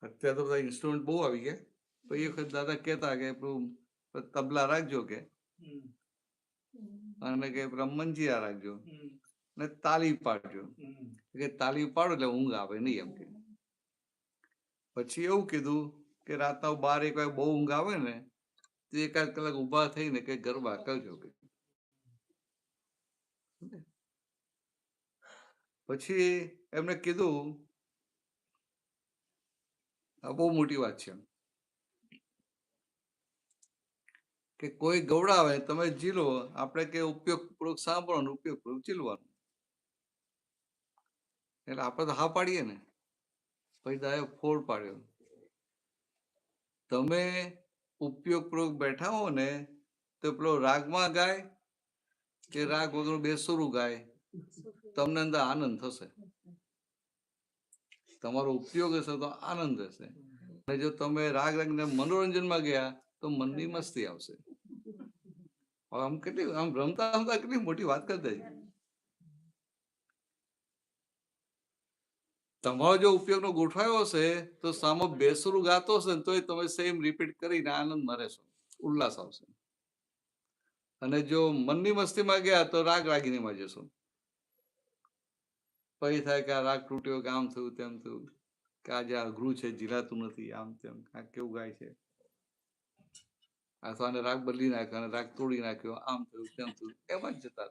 S3: અત્યારે તો બધા ઇન્સ્ટ્રુમેન્ટ બહુ આવી ગયા, તો એ વખત દાદા કહેતા કે તબલા રાખજો કે, અને કે મંજીરા રાખજો ને તાલી પાડજો, કે તાલી પાડો એટલે ઊંઘ આવે નહીં એમ કે. પછી એવું કીધું કે રાતના 12-1 વાગે બહુ ઊંઘ આવે ને તો 1-8 કલાક ઊભા થઈને કે ગરબા કરજો કે. પછી એમને કીધું, આ બહુ મોટી વાત છે, કે કોઈ ગવડાવે તમે ઝીલો, આપણે કે ઉપયોગપૂર્વક સાંભળવાનું, ઉપયોગપૂર્વક ઝીલવાનું. એટલે આપણે તો હા પાડીએ ને. પછી દાએ ફોડ પાડ્યો, તમે ઉપયોગપૂર્વક બેઠા હો ને તો પેલો રાગમાં ગાય કે રાગ વગર બેસુરું ગાય, તમને અંદર આનંદ થશે. તમારો ઉપયોગ હશે તો આનંદ હશે, અને જો તમે રાગ રાગને મનોરંજનમાં ગયા તો મનની મસ્તી આવશે. આમ કેટલી આમ રમતા રમતા કેટલી મોટી વાત કરતા છે. તમારો જો ઉપયોગનો ગોઠવાયો હશે તો સામો બેસુરું ગાતો હશે ને તોય તમે સેમ રિપીટ કરીને આનંદમાં રહેશો, ઉલ્લાસ આવશે. અને જો મનની મસ્તીમાં ગયા તો રાગ રાગીનીમાં જશો. પછી થાય કે આ રાગ તૂટ્યો, કે આમ થયું તેમ થયું, કે આજે અઘરું છે, જીરાતું નથી, આમ તેમ, આ કેવું ગાય છે, અથવા આને રાગ બદલી નાખ્યો અને રાગ તોડી નાખ્યો, આમ થયું તેમ થયું, એમાં જ જતા.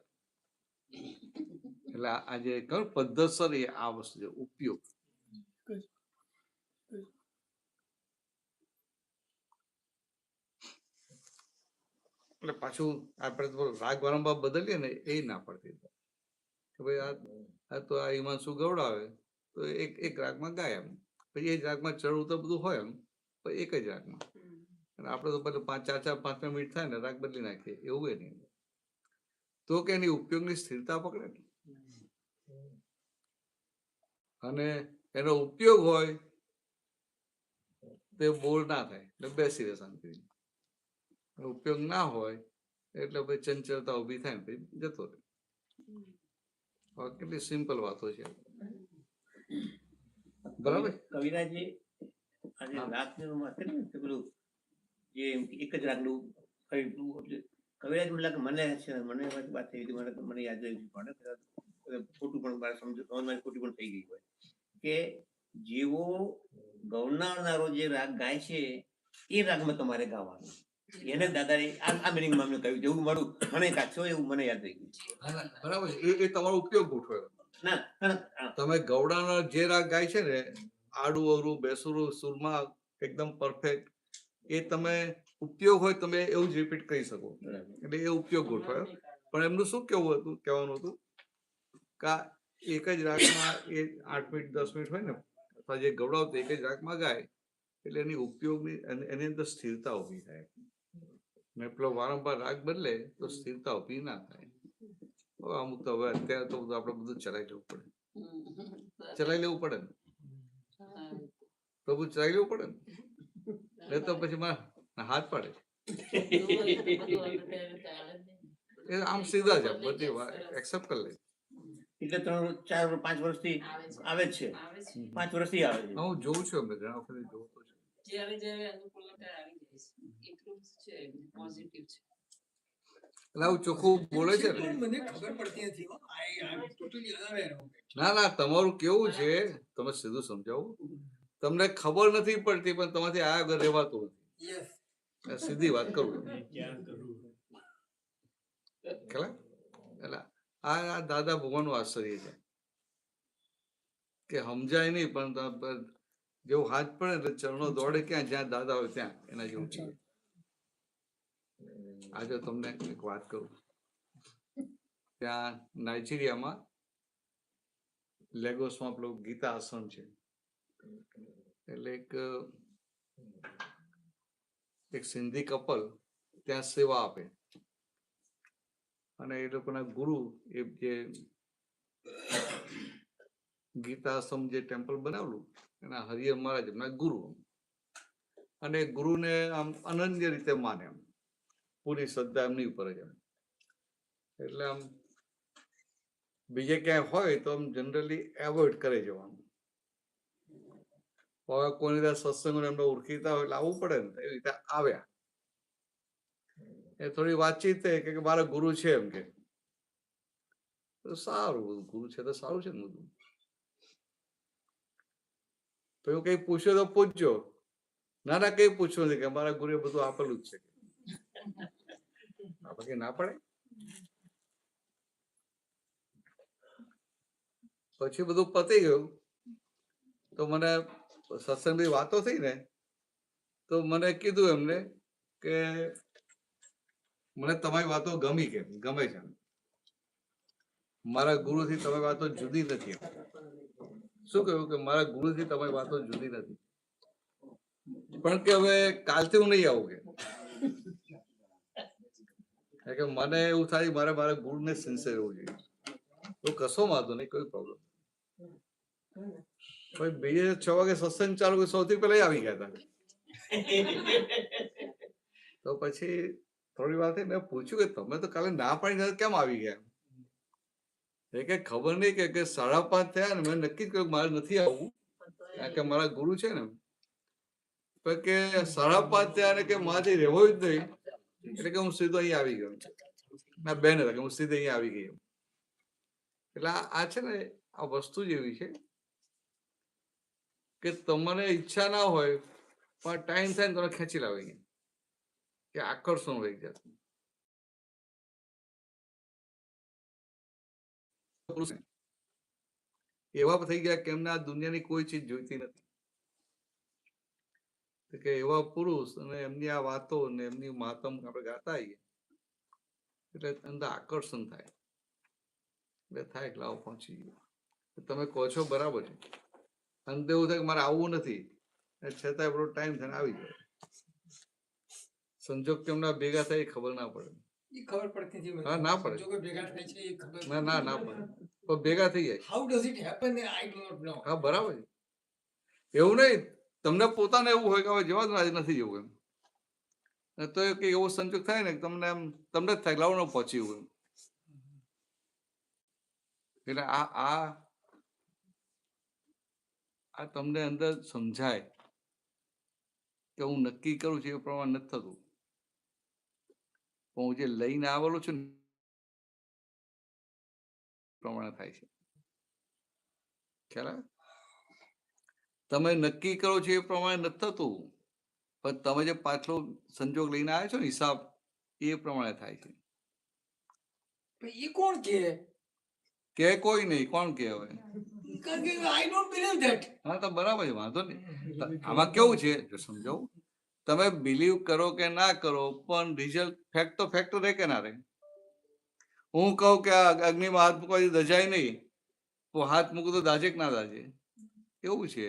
S3: એટલે આજે કયું પદ્ધતસર એ આ વસ્તુ છે, ઉપયોગ. એટલે પાછું આપણે રાગ વારંવાર બદલીએ ને એ ના પડતી, કે ભાઈ આ તો આ હિમાંશુ ગવડાવે તો એક રાગમાં ગાય એમ, પછી એ જ રાગમાં ચડવું તો બધું હોય એમ, પણ એક જ રાગમાં. અને આપણે તો પેલું 4-5 મિનિટ થાય ને રાગ બદલી નાખીએ, એવું એ નહીં. તો કે એની ઉપયોગની સ્થિરતા પકડે ને, અને એનો ઉપયોગ હોય તે બોલ ના થાય એટલે બેસી રહે શાંતિ. ઉપયોગ ના હોય એટલે પછી ચંચળતા ઉભી થાય ને પછી જતો રહે. કેટલી સિમ્પલ વાતો છે, બરાબર.
S2: કવિરાજે આજે રાતનું પેલું જે એક જ રાગનું કવિરાજ મને લાગે મને છે, મને વાત થઈ હતી, મને યાદ રહી પણ ખોટું પણ મારે સમજવાની ખોટી પણ થઈ ગઈ હોય, કે જેવો ગૌનારનારો જે રાગ ગાય છે એ રાગમાં તમારે ગાવાનું. એને દાદા આ મિનિંગમાં અમને કહ્યું, જેવું મારું મને કાચો એવું મને યાદ રહી ગયું.
S3: બરાબર, એ તમારો ઉપયોગ ગોઠવાયો. તમે ગૌડાના જે રાગ ગાય છે ને, આડું અવરું બેસુરું સુરમાં એકદમ પરફેક્ટ, એ તમે ઉપયોગ હોય તમે એવું જ રિપીટ કરી શકો, એટલે એ ઉપયોગ ગોઠવાયો. પણ એમનું શું કહેવાનું હતું કે એક જ રાગમાં એ 8 મિનિટ 10 મિનિટ હોય ને, અથવા જે ગવડાવતો એક જ રાગમાં ગાય એટલે એની ઉપયોગની એની અંદર સ્થિરતા ઊભી થાય. ને પેલો વારંવાર રાગ બદલે તો સ્થિરતા ઊભી ના થાય. અમુક તો હવે અત્યારે તો આપણે બધું ચલાવી જવું પડે. ચલાવી લેવું પડે ને, પ્રભુ ચલાવી લેવું પડે ને, એ તો પછી મારા હાથ પાડે એ આમ સીધા જ બધી એક્સેપ્ટ કરી લે.
S2: એટલે 3-4-5 વર્ષથી આવે જ છે, 5 વર્ષથી આવે છે.
S3: હું જોઉં છું, અમે ઘણા વખતે જોઉં તો છું. એટલે આવું ચોખ્ખું બોલે છે ને.
S5: મને ખબર પડતી નથી હો. I'm totally unaware of it.
S3: ના તમારું કેવું છે, તમે સીધું સમજાવું, તમને ખબર નથી પડતી પણ તમારાથી આ આગળ રહેવાતું નથી.
S5: Yes.
S3: આ સીધી વાત કરું
S1: ક્યાં કરવું
S3: એટલે આ દાદા ભગવાનનું આશ્ચર્ય છે કે સમજાય નહીં પણ જેવું હાથ પડે એટલે ચરણો દોડે ક્યાં, જ્યાં દાદા હોય ત્યાં, એના જેવું છે. આજે તમને એક વાત કરું, ત્યાં નાઇજીરિયામાં લેગોસમાં પેલું ગીતા આશ્રમ છે, એટલે એક સિંધી કપલ ત્યાં સેવા આપે અને એ લોકોના ગુરુ એ જે ગીતા આશ્રમ જે ટેમ્પલ બનાવેલું એના હરિહર મહારાજ એમના ગુરુ, અને ગુરુને આમ અનન્ય રીતે માને, એમ પૂરી શ્રદ્ધા એમની ઉપર જ, એમ એટલે આમ બીજે ક્યાંય હોય તો આમ જનરલી એવોઇડ કરે જવાનું. હવે કોઈની ત્યાં સત્સંગ એમને ઓળખીતા હોય એટલે આવવું પડે ને, એવી રીતે આવ્યા. એ થોડી વાતચીત થઈ કે મારા ગુરુ છે એમ કે, સારું ગુરુ છે તો સારું છે ને બધું. તો એવું કઈ પૂછ્યો તો પૂછજો, ના કઈ પૂછવું નથી કે મારા ગુરુએ બધું આપેલું જ છે. આપણે કઈ ના પડે. પછી બધું પતી ગયું તો મને સત્સંગની વાતો થઈ ને, તો મને કીધું એમને કે મને તમારી વાતો ગમે છે, મારા ગુરુથી તમારી વાતો જુદી નથી. શું કહ્યું કે મારા ગુરુથી તમારી વાતો જુદી નથી, પણ કે હવે કાલથી હું નહીં આવું કે મને એવું થાય મારે મારા ગુરુને સિન્સિયર રહેવું જોઈએ. તો કશો વાંધો નહીં, કોઈ પ્રોબ્લેમ. ભાઈ 6 વાગે સત્સંગ ચાલુ સૌથી પહેલા આવી ગયા હતા. તો પછી થોડી વાર મેં પૂછ્યું કે તમે તો કાલે ના પાડી કેમ આવી ગયા? એ કે ખબર નહીં કે 5:30 થયા ને મેં નક્કી કર્યું મારે નથી આવવું, કારણ કે મારા ગુરુ છે ને, કે 5:30 થયા ને કે મારાથી રહેવો જ નહીં, એટલે કે હું સીધો અહીંયા આવી ગયો. ના બેન હતા કે હું સીધે અહીંયા આવી ગયો. એટલે આ છે ને, આ વસ્તુ જ એવી છે કે તમને ઈચ્છા ના હોય પણ ટાઈમ થાય ને તમે ખેંચી લાવે કે આકર્ષણ હોય જાય. એવા થઈ ગયા કે એમને આ દુનિયાની કોઈ ચીજ જોઈતી નથી, કે એવા પુરુષ અને એમની આ વાતો ને એમની માતમ આપણે ગાતા આવીએ એટલે અંદર આકર્ષણ થાય, એટલે થાય કે લાવો પહોંચી ગયો. તમે કહો છો બરાબર છે, અંતે એવું થાય કે મારે આવવું નથી, છતાં આપણો ટાઈમ થઈને આવી જાય. સંજોગ કેમના ભેગા થાય એ ખબર ના પડે.
S5: ખબર પડતી નથી.
S3: હા, ના પડે.
S5: સંજોગો ભેગા થાય છે એ ખબર
S3: ના પડે, પણ ભેગા થઈ જાય.
S5: How does it happen I do not know.
S3: હા બરાબર છે. એવું નહીં, તમને પોતાને એવું હોય કે હવે જવા આજે નથી જવું એમ, તો કે એવો સંજોગ થાય ને તમને એમ તમને જ થાય લાવો ન પહોંચી એવું. એટલે આ તમને અંદર સમજાય કે હું નક્કી કરું છું એ પ્રમાણે નથી થતું, પણ હું જે લઈને આવેલો છું ને પ્રમાણે થાય છે. ખ્યાલ આવે? તમે નક્કી કરો છો એ પ્રમાણે નથી થતું, પણ તમે જે પાછલો સંજોગ લઈને આવ્યો છો ને હિસાબ, એ પ્રમાણે થાય છે.
S5: એ કોણ કે
S3: કોઈ નહીં, કોણ કે હવે?
S5: કારણ કે આઈ ડોન્ટ બિલીવ ધેટ.
S3: હા તો બરાબર છે, વાંધો નહીં. આમાં કેવું છે જો સમજાવું, તમે બિલીવ કરો કે ના કરો પણ રિઝલ્ટ ફેક્ટ તો ફેક્ટ રહે કે ના રહે. હું કહું કે આ અગ્નિમાં હાથ મૂકવાથી દજાય નહીં, તો હાથ મૂકું તો દાજે કે ના દાજે. એવું છે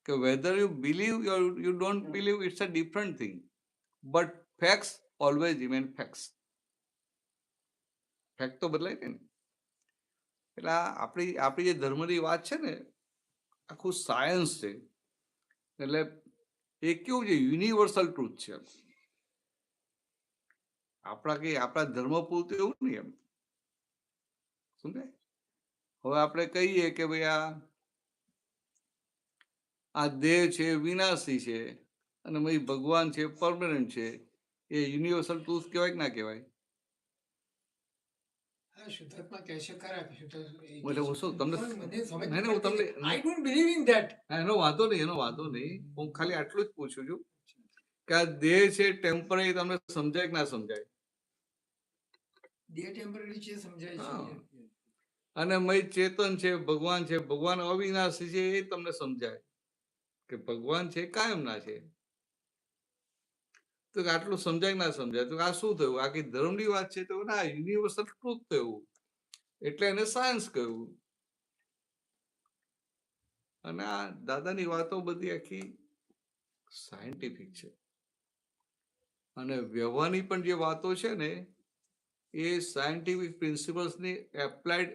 S3: કે whether you believe or you don't believe, it's a different thing, but facts always remain facts. Fact તો બદલાય કે નહીં. એટલે આપણી જે ધર્મની વાત છે ને આખું સાયન્સ છે. એટલે એ કેવું છે, યુનિવર્સલ ટ્રુથ છે. આપણા ધર્મ પૂરતું એવું નહીં એમ, સમજાય? હવે આપણે કહીએ કે ભાઈ આ દેહ છે વિનાશી છે અને ભાઈ ભગવાન છે પરમાનન્ટ છે, એ યુનિવર્સલ ટ્રુથ કહેવાય કે ના કહેવાય?
S5: હા, શુદ્ધાત્મા કહે છે ખરા કે
S3: એટલે હું શું તમને
S5: મને સમજ
S3: નહીં, હું તમને
S5: I don't believe in that.
S3: એનો વાંધો નહીં. હું ખાલી આટલું જ પૂછું છું કે આ દેહ છે ટેમ્પરરી, તમને સમજાય કે ના સમજાય?
S5: દેહ ટેમ્પરરી છે, સમજાય
S3: હા.
S5: છે.
S3: અને મય ચેતન છે, ભગવાન અવિનાશી છે, એ તમને સમજાય કે ભગવાન છે કાયમના છે. તો આટલું સમજાય કે ના સમજાય? તો આ શું થયું? આખી ધર્મની વાત છે તો ના, યુનિવર્સલ ટ્રુથ થયું એટલે એને સાયન્સ કહ્યું. અને આ દાદાની વાતો બધી આખી સાયન્ટિફિક છે. અને વ્યવહારની પણ જે વાતો છે ને, એ સાયન્ટિફિક પ્રિન્સિપલ્સની એપ્લાઇડ,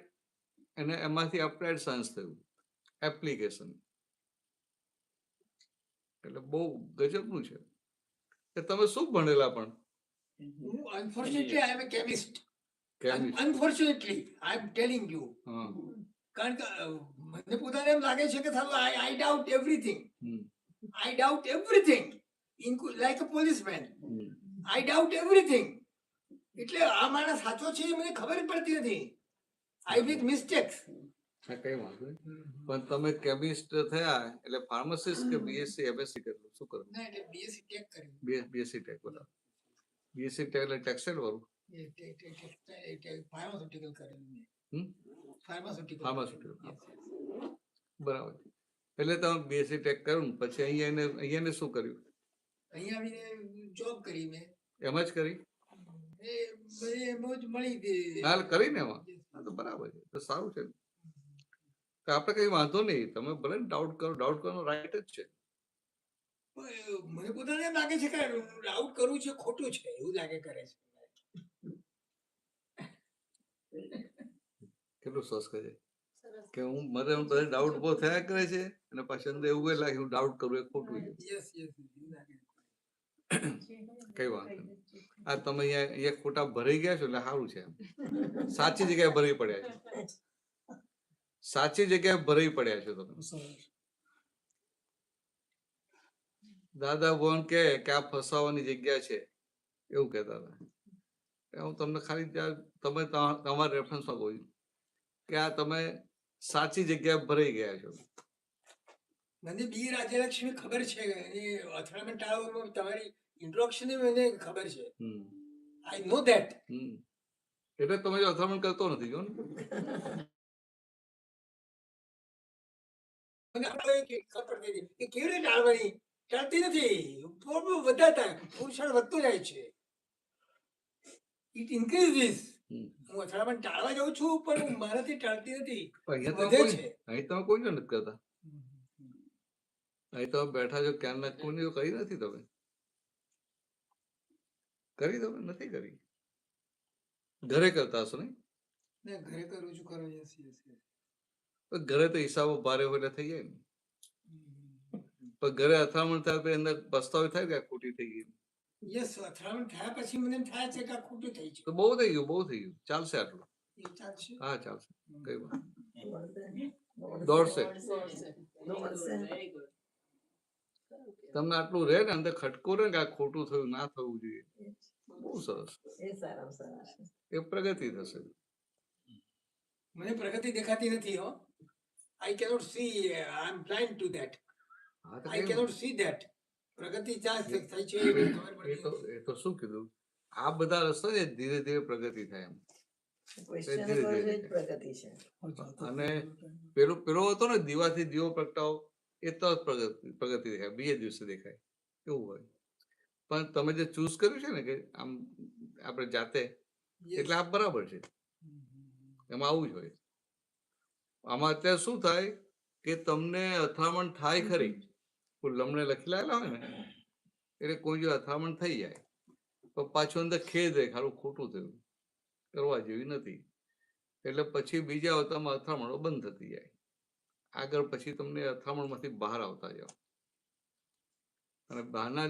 S3: અને એમાંથી અપ્લાઇડ સાયન્સ થયું, એપ્લિકેશન. એટલે બહુ ગજબનું છે. કે તમે શું ભણેલા પણ?
S5: Unfortunately I am a chemist.
S3: Chemist.
S5: Unfortunately, I am telling you.
S3: હા.
S5: કારણ કે મને પોતાને એમ લાગે છે કે સાલું I doubt everything. I doubt everything. Like a policeman. I doubt everything. એટલે આ માણસ સાચો છે એ મને ખબર જ પડતી નથી. I make mistakes.
S3: કઈ વાંધો નહીં. પણ તમે કેમિસ્ટ થયા એટલે ફાર્માસિસ્ટ કે બીએસસી એમએસસી કર્યું, શું કર્યું?
S5: ના, એટલે BSc ટેક કર્યું.
S3: બીએસસી ટેક, બરાબર. બીએસસી ટેક એટલે ટેક્સટાઇલ વાળું?
S5: ફાર્માસ્યુટિકલ કરેલું મેં. ફાર્માસ્યુટિકલ.
S3: બરાબર. એટલે તમે બીએસસી ટેક કર્યું ને પછી અહીંયા શું કર્યું?
S5: અહીંયા આવીને જોબ કરી મેં.
S3: એમ જ કરી?
S5: એ બધી એમ જ મળી ગઈ.
S3: હાલ કરીને એમાં? હા, તો બરાબર છે, તો સારું છે. તો આપણે કઈ વાંધો નહીં, તમે ભલે ડાઉટ કરો, ડાઉટ કરવાનો રાઈટ જ છે.
S5: મને પોતાને એમ લાગે છે કે ડાઉટ કરવું છે ખોટું છે એવું લાગે કરે છે.
S3: કેટલું સરસ કહે છે કે હું મને બધા ડાઉટ ઉભો થયા કરે છે અને પછી અંદર એવું લાગે હું ડાઉટ કરું એ ખોટું છે. કઈ વાત નહીં. આ તમે અહીંયા ખોટા ભરાઈ ગયા છો એટલે સારું છે. સાચી જગ્યાએ ભરાઈ પડ્યા છે. સાચી જગ્યાએ ભરાઈ પડ્યા છો તમે. દાદા ભગવાન કે આ ફસાવાની જગ્યા છે એવું કહેતા હતા. હું તમને ખાલી તમે તમારા રેફરન્સમાં કહું છું કે આ તમે સાચી જગ્યાએ ભરાઈ ગયા છો.
S5: મને બી રાજ્યલક્ષ્મી ખબર છે, એ અથડામણ ટાળવામાં તમારી ઇન્ટ્રોડક્શન મને ખબર છે. આઈ નો ધેટ.
S3: એટલે તમે જો અથડામણ કરતો નથી જો ને.
S5: મને ખબર પડતી કે કેવી રીતે ટાળવાની, ટાળતી નથી. પ્રોબ્લેમ વધતા પુરુષાર્થ વધતો જાય છે. It increases. હું અથડામણ ટાળવા જાઉં છું પણ મારાથી ટાળતી નથી. વધે છે.
S3: અહીં તમે કોઈ નથી કરતા. અહીં તમે બેઠા છો ક્યાં કોઈની કરી નથી તમે નથી કરી. ઘરે કરતા હશો નહીં?
S5: ઘરે કરું છું કરો.
S3: ઘરે તો હિસાબો ભારે હોય એટલે થઈ જાય ને. પણ ઘરે અથડામણ થાય પછી અંદર પસ્તાવો થાય કે ખોટી થઈ ગઈ.
S5: યસ, અથડામણ થયા પછી મને થાય છે કે આ ખોટું થઈ છે.
S3: તો બહુ થઈ ગયું. ચાલશે આટલું.
S5: ચાલશે.
S3: હા, ચાલશે. કઈ વાત દોડશે. તમને આટલું રહે ને અંદર ખટકો રહે કે આ ખોટું થયું, ના થવું જોઈએ. બહુ સરસ. એ પ્રગતિ થશે.
S5: મને પ્રગતિ દેખાતી નથી. હો, I cannot see. I am blind to that. I cannot see that. પ્રગતિ ક્યાં થાય છે એ ખબર પડતી.
S3: એ તો શું કીધું, આ બધા રસ્તા છે ધીરે ધીરે પ્રગતિ થાય એમ. અને પેલો હતો ને દીવાથી દીવો પ્રગટાવો, એ તો પ્રગતિ દેખાય, બીજે દિવસે દેખાય એવું હોય. પણ તમે જે ચૂઝ કર્યું છે ને કે આમ આપણે જાતે, એટલે આ બરાબર છે. એમાં આવું જ હોય. આમાં અત્યારે શું થાય કે તમને અથડામણ થાય ખરી, લમણે લખી લાયેલા હોય ને એટલે કોઈ જો અથડામણ થઈ જાય પણ પાછું અંદર ખેદ રહે, ખારું ખોટું થયું, કરવા જેવી નથી. એટલે પછી બીજા અવતારમાં અથડામણો બંધ થતી જાય. આગળ પછી તમને અથડામણમાંથી બહાર આવતા જાઓ. અને બહારના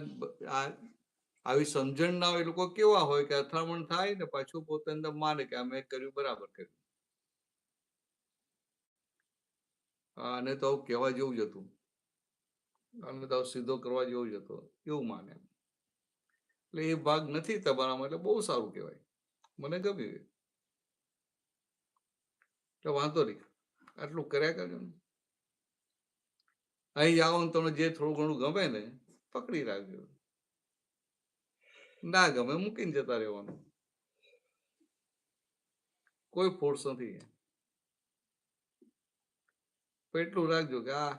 S3: આવી સમજણ ના હોય, એ લોકો કેવા હોય કે અથડામણ થાય ને પાછું પોતે અંદર માને કે અમે કર્યું બરાબર કર્યું. આને તો કહેવા જેવું જ હતું, આને તો સીધો કરવા જેવું જ હતો, એવું માને. એટલે એ ભાગ નથી તમારામાં, એટલે બહુ સારું કહેવાય, મને ગમ્યું. એટલે વાંધો નહીં, આટલું કર્યા કરજો ને. અહીં આવો ને તમને જે થોડું ઘણું ગમે ને પકડી રાખજો, ના ગમે મૂકીને જતા રહેવાનું, કોઈ ફોર્સ નથી. પણ એટલું રાખજો કે આ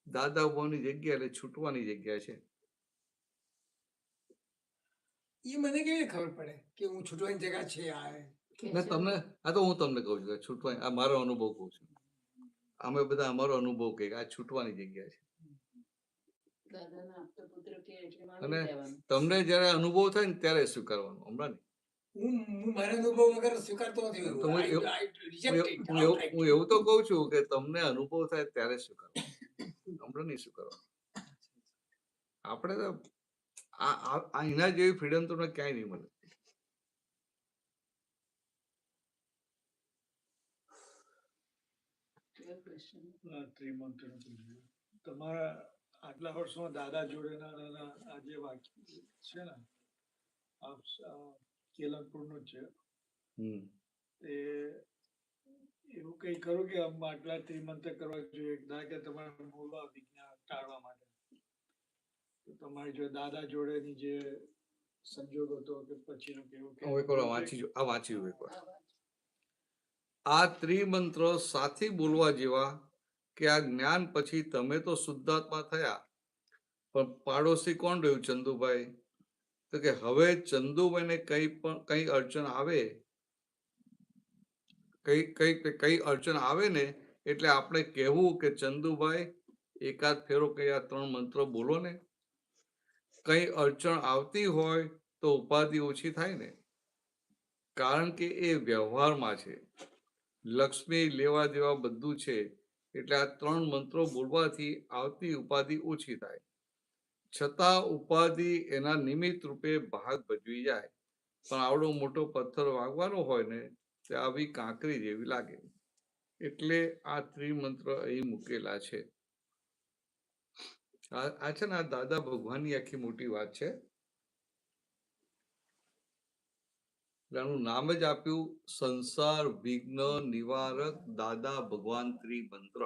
S3: દાદા ઉભાની જગ્યા એટલે છૂટવાની જગ્યા છે.
S5: એ મને કેવી ખબર પડે કે હું છૂટવાની જગ્યા છે આ?
S3: ને તમને આ તો હું તમને કહું છું કે છૂટવાની, આ મારો અનુભવ કહું છું. અમે બધા અમારો અનુભવ કે આ છૂટવાની જગ્યા છે. અને તમને જયારે અનુભવ થાય ને ત્યારે સ્વીકારવાનું. હમણાં
S5: હું મારા અનુભવ વગર સ્વીકારતો નથી.
S3: તો હું એવું તો કહું છું કે તમને અનુભવ થાય ત્યારે સ્વીકારવાનું, હમણાં નહીં સ્વીકારવાનું. આપણે તો એના જેવી ફ્રીડમ તમને ક્યાંય નહીં મળે.
S1: તમારા આટલા વર્ષમાં દાદા જોડેના આ જે વાક્ય છે ને, કેલનપુરનું જ છે, એ એવું કઈ ખરું કે આટલા ત્રિમંત્ર કરવા જોઈએ કે તમારે બોલવા વિજ્ઞાન ટાળવા માટે? તો તમારી જો દાદા જોડેની જે સંજોગ હતો કે પછીનું કેવું
S3: વાંચ્યું એકવાર આ ત્રિમંત્ર સાથી બોલવા જેવા કે આ જ્ઞાન પછી તમે તો શુદ્ધાત્મા થયા, પણ પાડોશી કોણ રહ્યું? ચંદુભાઈ. તો કે હવે ચંદુભાઈને કઈ અડચણ આવે, કઈ અડચણ આવે ને એટલે આપણે કહેવું કે ચંદુભાઈ એકાદ ફેરો કઈ આ 3 મંત્રો બોલો ને. કઈ અડચણ આવતી હોય તો ઉપાધિ ઓછી થાય ને, કારણ કે એ વ્યવહારમાં છે. લક્ષ્મી લેવા દેવા બધું છે, એટલે આ 3 મંત્રો બોલવાથી આવતી ઉપાધિ ઓછી થાય. છતાં ઉપાધિ એના નિમિત્ત રૂપે ભાગ ભજવી જાય. પણ આવડો મોટો પથ્થર વાગવાનો હોય ને તે આવી કાંકરી જેવી લાગે. એટલે આ ત્રિમંત્ર અહીં મૂકેલા છે. આ છે ને આ દાદા ભગવાનની આખી મોટી વાત છે. આનું નામ જ આપ્યું સંસાર વિઘ્ન નિવારક દાદા ભગવાન ત્રિમંત્ર.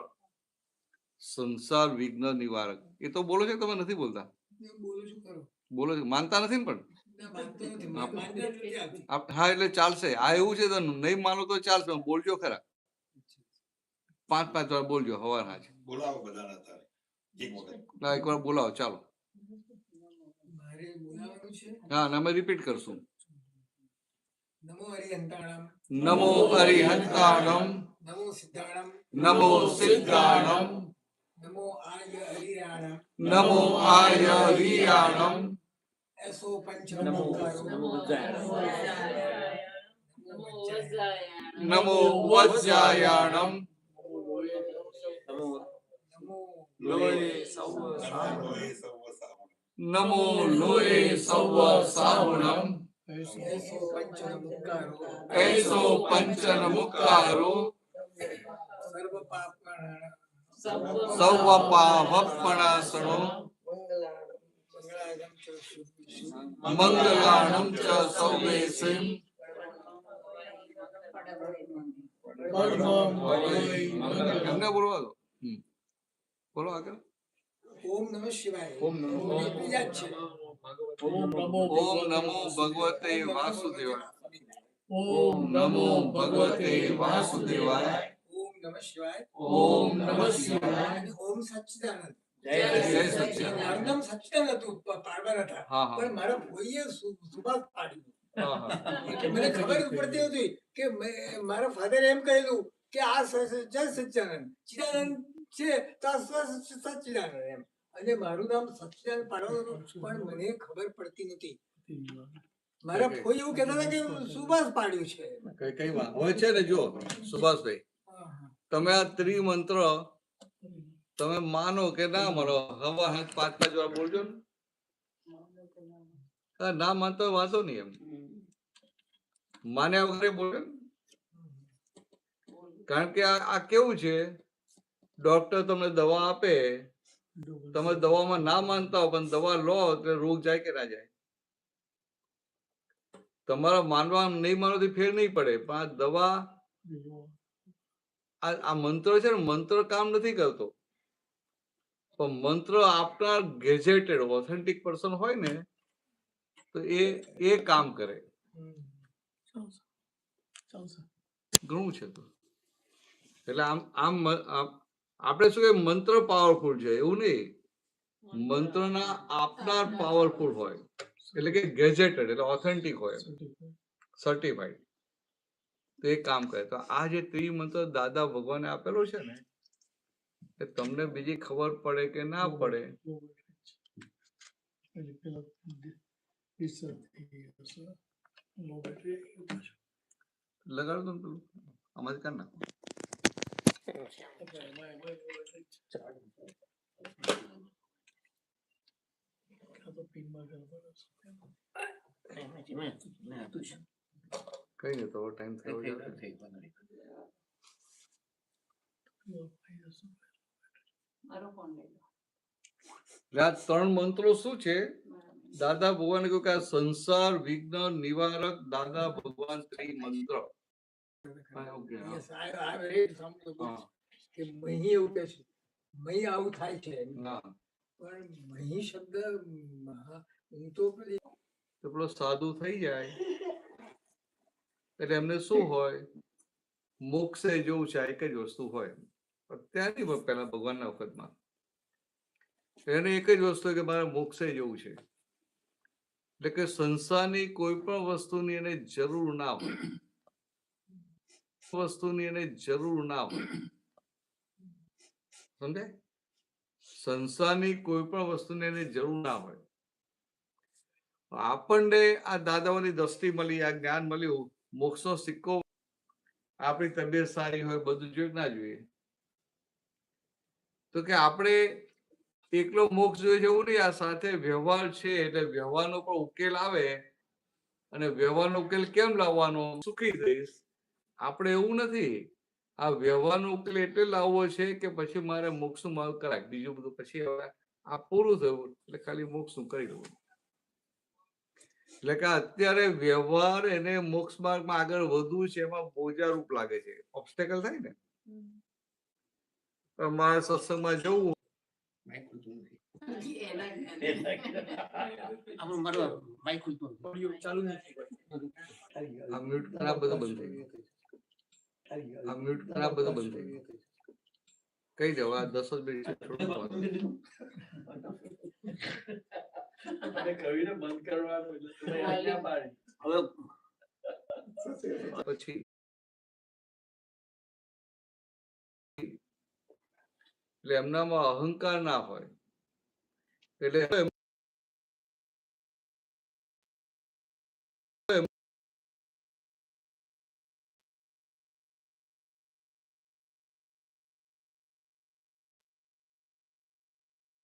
S3: સંસાર વિઘ્ન નિવારક. એ તો બોલો છો, તમે નથી બોલતા? બોલો છો, માનતા નથી ને? પણ હા, એટલે ચાલશે. આ એવું છે તો નહીં માનો તો ચાલશે, બોલજો ખરા. 5 વાર બોલજો હવાના છે.
S4: બોલાવો બધાને તારે એક વખત.
S3: એકવાર બોલાવો, ચાલો. હા, અમે રિપીટ કરશું.
S5: નમો હરિહંતાણમ,
S3: નમો હરિહંતાણમ,
S5: નમો સિદ્ધાણમ,
S3: નમો સિદ્ધાણમ,
S5: નમો આર્ય હરિરાણમ,
S3: નમો આર્ય હરિયાણમ,
S5: એસો પંચ નમોકારો,
S3: નમો વજ્જાયાણમ, નમો લોય સૌ સાવણમ, એસો પંચન મુક્કારો, સૌ પાપપણાસણો, મંગલાણમ ચ સૌવેસિમ, એમને બોલવા દો. બોલો આગળ.
S5: ઓમ નમઃ શિવાય.
S3: ઓમ નમો ભગવતે વાસુદેવાય. ઓમ નમો ભગવતે વાસુદેવાય.
S5: ઓમ નમઃ શિવાય.
S3: ઓમ નમઃ શિવાય.
S5: અને ઓમ સચ્ચિદાનંદ.
S3: જય સચ્ચિદાનંદ.
S5: મારું નામ સચ્ચિદાનંદ હતું, પાડવા હતા.
S3: હા, હા.
S5: પણ મારા ભાઈએ સુભાષ પાડ્યું.
S3: હા, હા.
S5: એટલે મને ખબર પડતી હતી કે મારા ફાધરે એમ કહેલું કે આ જય સચ્ચિદાનંદ, ચિદાનંદ છે તો આ સચ્ચિદાનંદ એમ. અને મારું નામ સચ્ચિદાનંદ પાડવાનું પણ મને ખબર પડતી નથી. મારા ફોઈ એવું કહેતા હતા કે સુભાષ પાડ્યું છે.
S3: કઈ વાત હોય છે ને. જો સુભાષભાઈ, તમે આ ત્રિમંત્ર તમે માનો કે ના માનો, હવા હાથ 5-5 વાર બોલજો ને. ના માનતો હોય વાંધો નહીં, એમ માન્યા વગર બોલે ને. કારણ કે આ કેવું છે, ડોક્ટર તમને દવા આપે, તમે દવામાં ના માનતા હો પણ દવા લો એટલે રોગ જાય કે ના જાય. તમારા માનવા નહીં માનવાથી ફેર નહીં પડે, પણ આ દવા, આ મંત્ર છે ને, મંત્ર કામ નથી કરતો. પણ મંત્ર આપનાર ગેજેટેડ ઓથેન્ટિક પર્સન હોય ને તો એ કામ કરે. ઘણું છે તો. એટલે આમ આપણે શું કે મંત્ર પાવરફુલ છે એવું નહીં, મંત્રના આપનાર પાવરફુલ હોય, એટલે કે ગેજેટેડ એટલે ઓથેન્ટિક હોય, સર્ટિફાઈડ, તો એ કામ કરે. તો આ જે ત્રિમંત્ર દાદા ભગવાને આપેલો છે ને, એ તમને બીજી ખબર પડે કે ના પડે, લગાડો તમે પેલું આમાં કરી નાખો. કઈ નઈ તો ટાઈમ થયો છે. આ 3 મંત્રો શું છે? દાદા ભગવાને કહ્યું કે આ સંસાર વિઘ્ન નિવારક દાદા ભગવાન ત્રિમંત્ર.
S5: Yes, I read some of the books કે મહી એવું કે છે, મહી આવું થાય છે, પણ મહી શબ્દ હું તો પેલી
S3: પેલો સાધુ થઈ જાય એટલે એમને શું હોય, મોક્ષે જવું છે, એક જ વસ્તુ હોય. ત્યાંથી પેલા ભગવાનના વખતમાં એને એક જ વસ્તુ કે મારે મોક્ષે જવું છે. એટલે કે સંસારની કોઈ પણ વસ્તુની એને જરૂર ના હોય, વસ્તુની એને જરૂર ના હોય. સમજાય? સંસારની કોઈ પણ વસ્તુની એને જરૂર ના હોય. આપણને આ દાદાઓની દ્રષ્ટિ મળી, આ જ્ઞાન મળ્યું, મોક્ષનો સિક્કો, આપણી તબિયત સારી હોય, બધું જોઈએ ના જોઈએ, તો કે આપણે એકલો મોક્ષ જોઈએ છે એવું નહીં. આ સાથે વ્યવહાર છે એટલે વ્યવહારનો પણ ઉકેલ આવે. અને વ્યવહારનો ઉકેલ કેમ લાવવાનો? સુખી થઈશ. આપણે એવું નથી, આ વ્યવહારનો ઉકેલ એટલે લાવવો છે કે પછી મારે મોક્ષનું માર્ગ કરાય, બીજું બધું પછી હવે આ પૂરું થયું એટલે ખાલી મોક્ષનું કરી દઉં. એટલે કે અત્યારે વ્યવહાર એને મોક્ષ માર્ગમાં આગળ વધવું છે એમાં બોજારૂપ લાગે છે, ઓબ્સ્ટેકલ થાય ને. મારે સત્સંગમાં જવું, આ મ્યુટ ખરાબ બધું બંધ થઈ ગયું, આ મ્યુટ ખરાબ બધું બંધ થઈ ગયું. કઈ જવા 10 જ મિનિટ કવિને બંધ કરવાનું પછી એટલે એમનામાં અહંકાર ના હોય, એટલે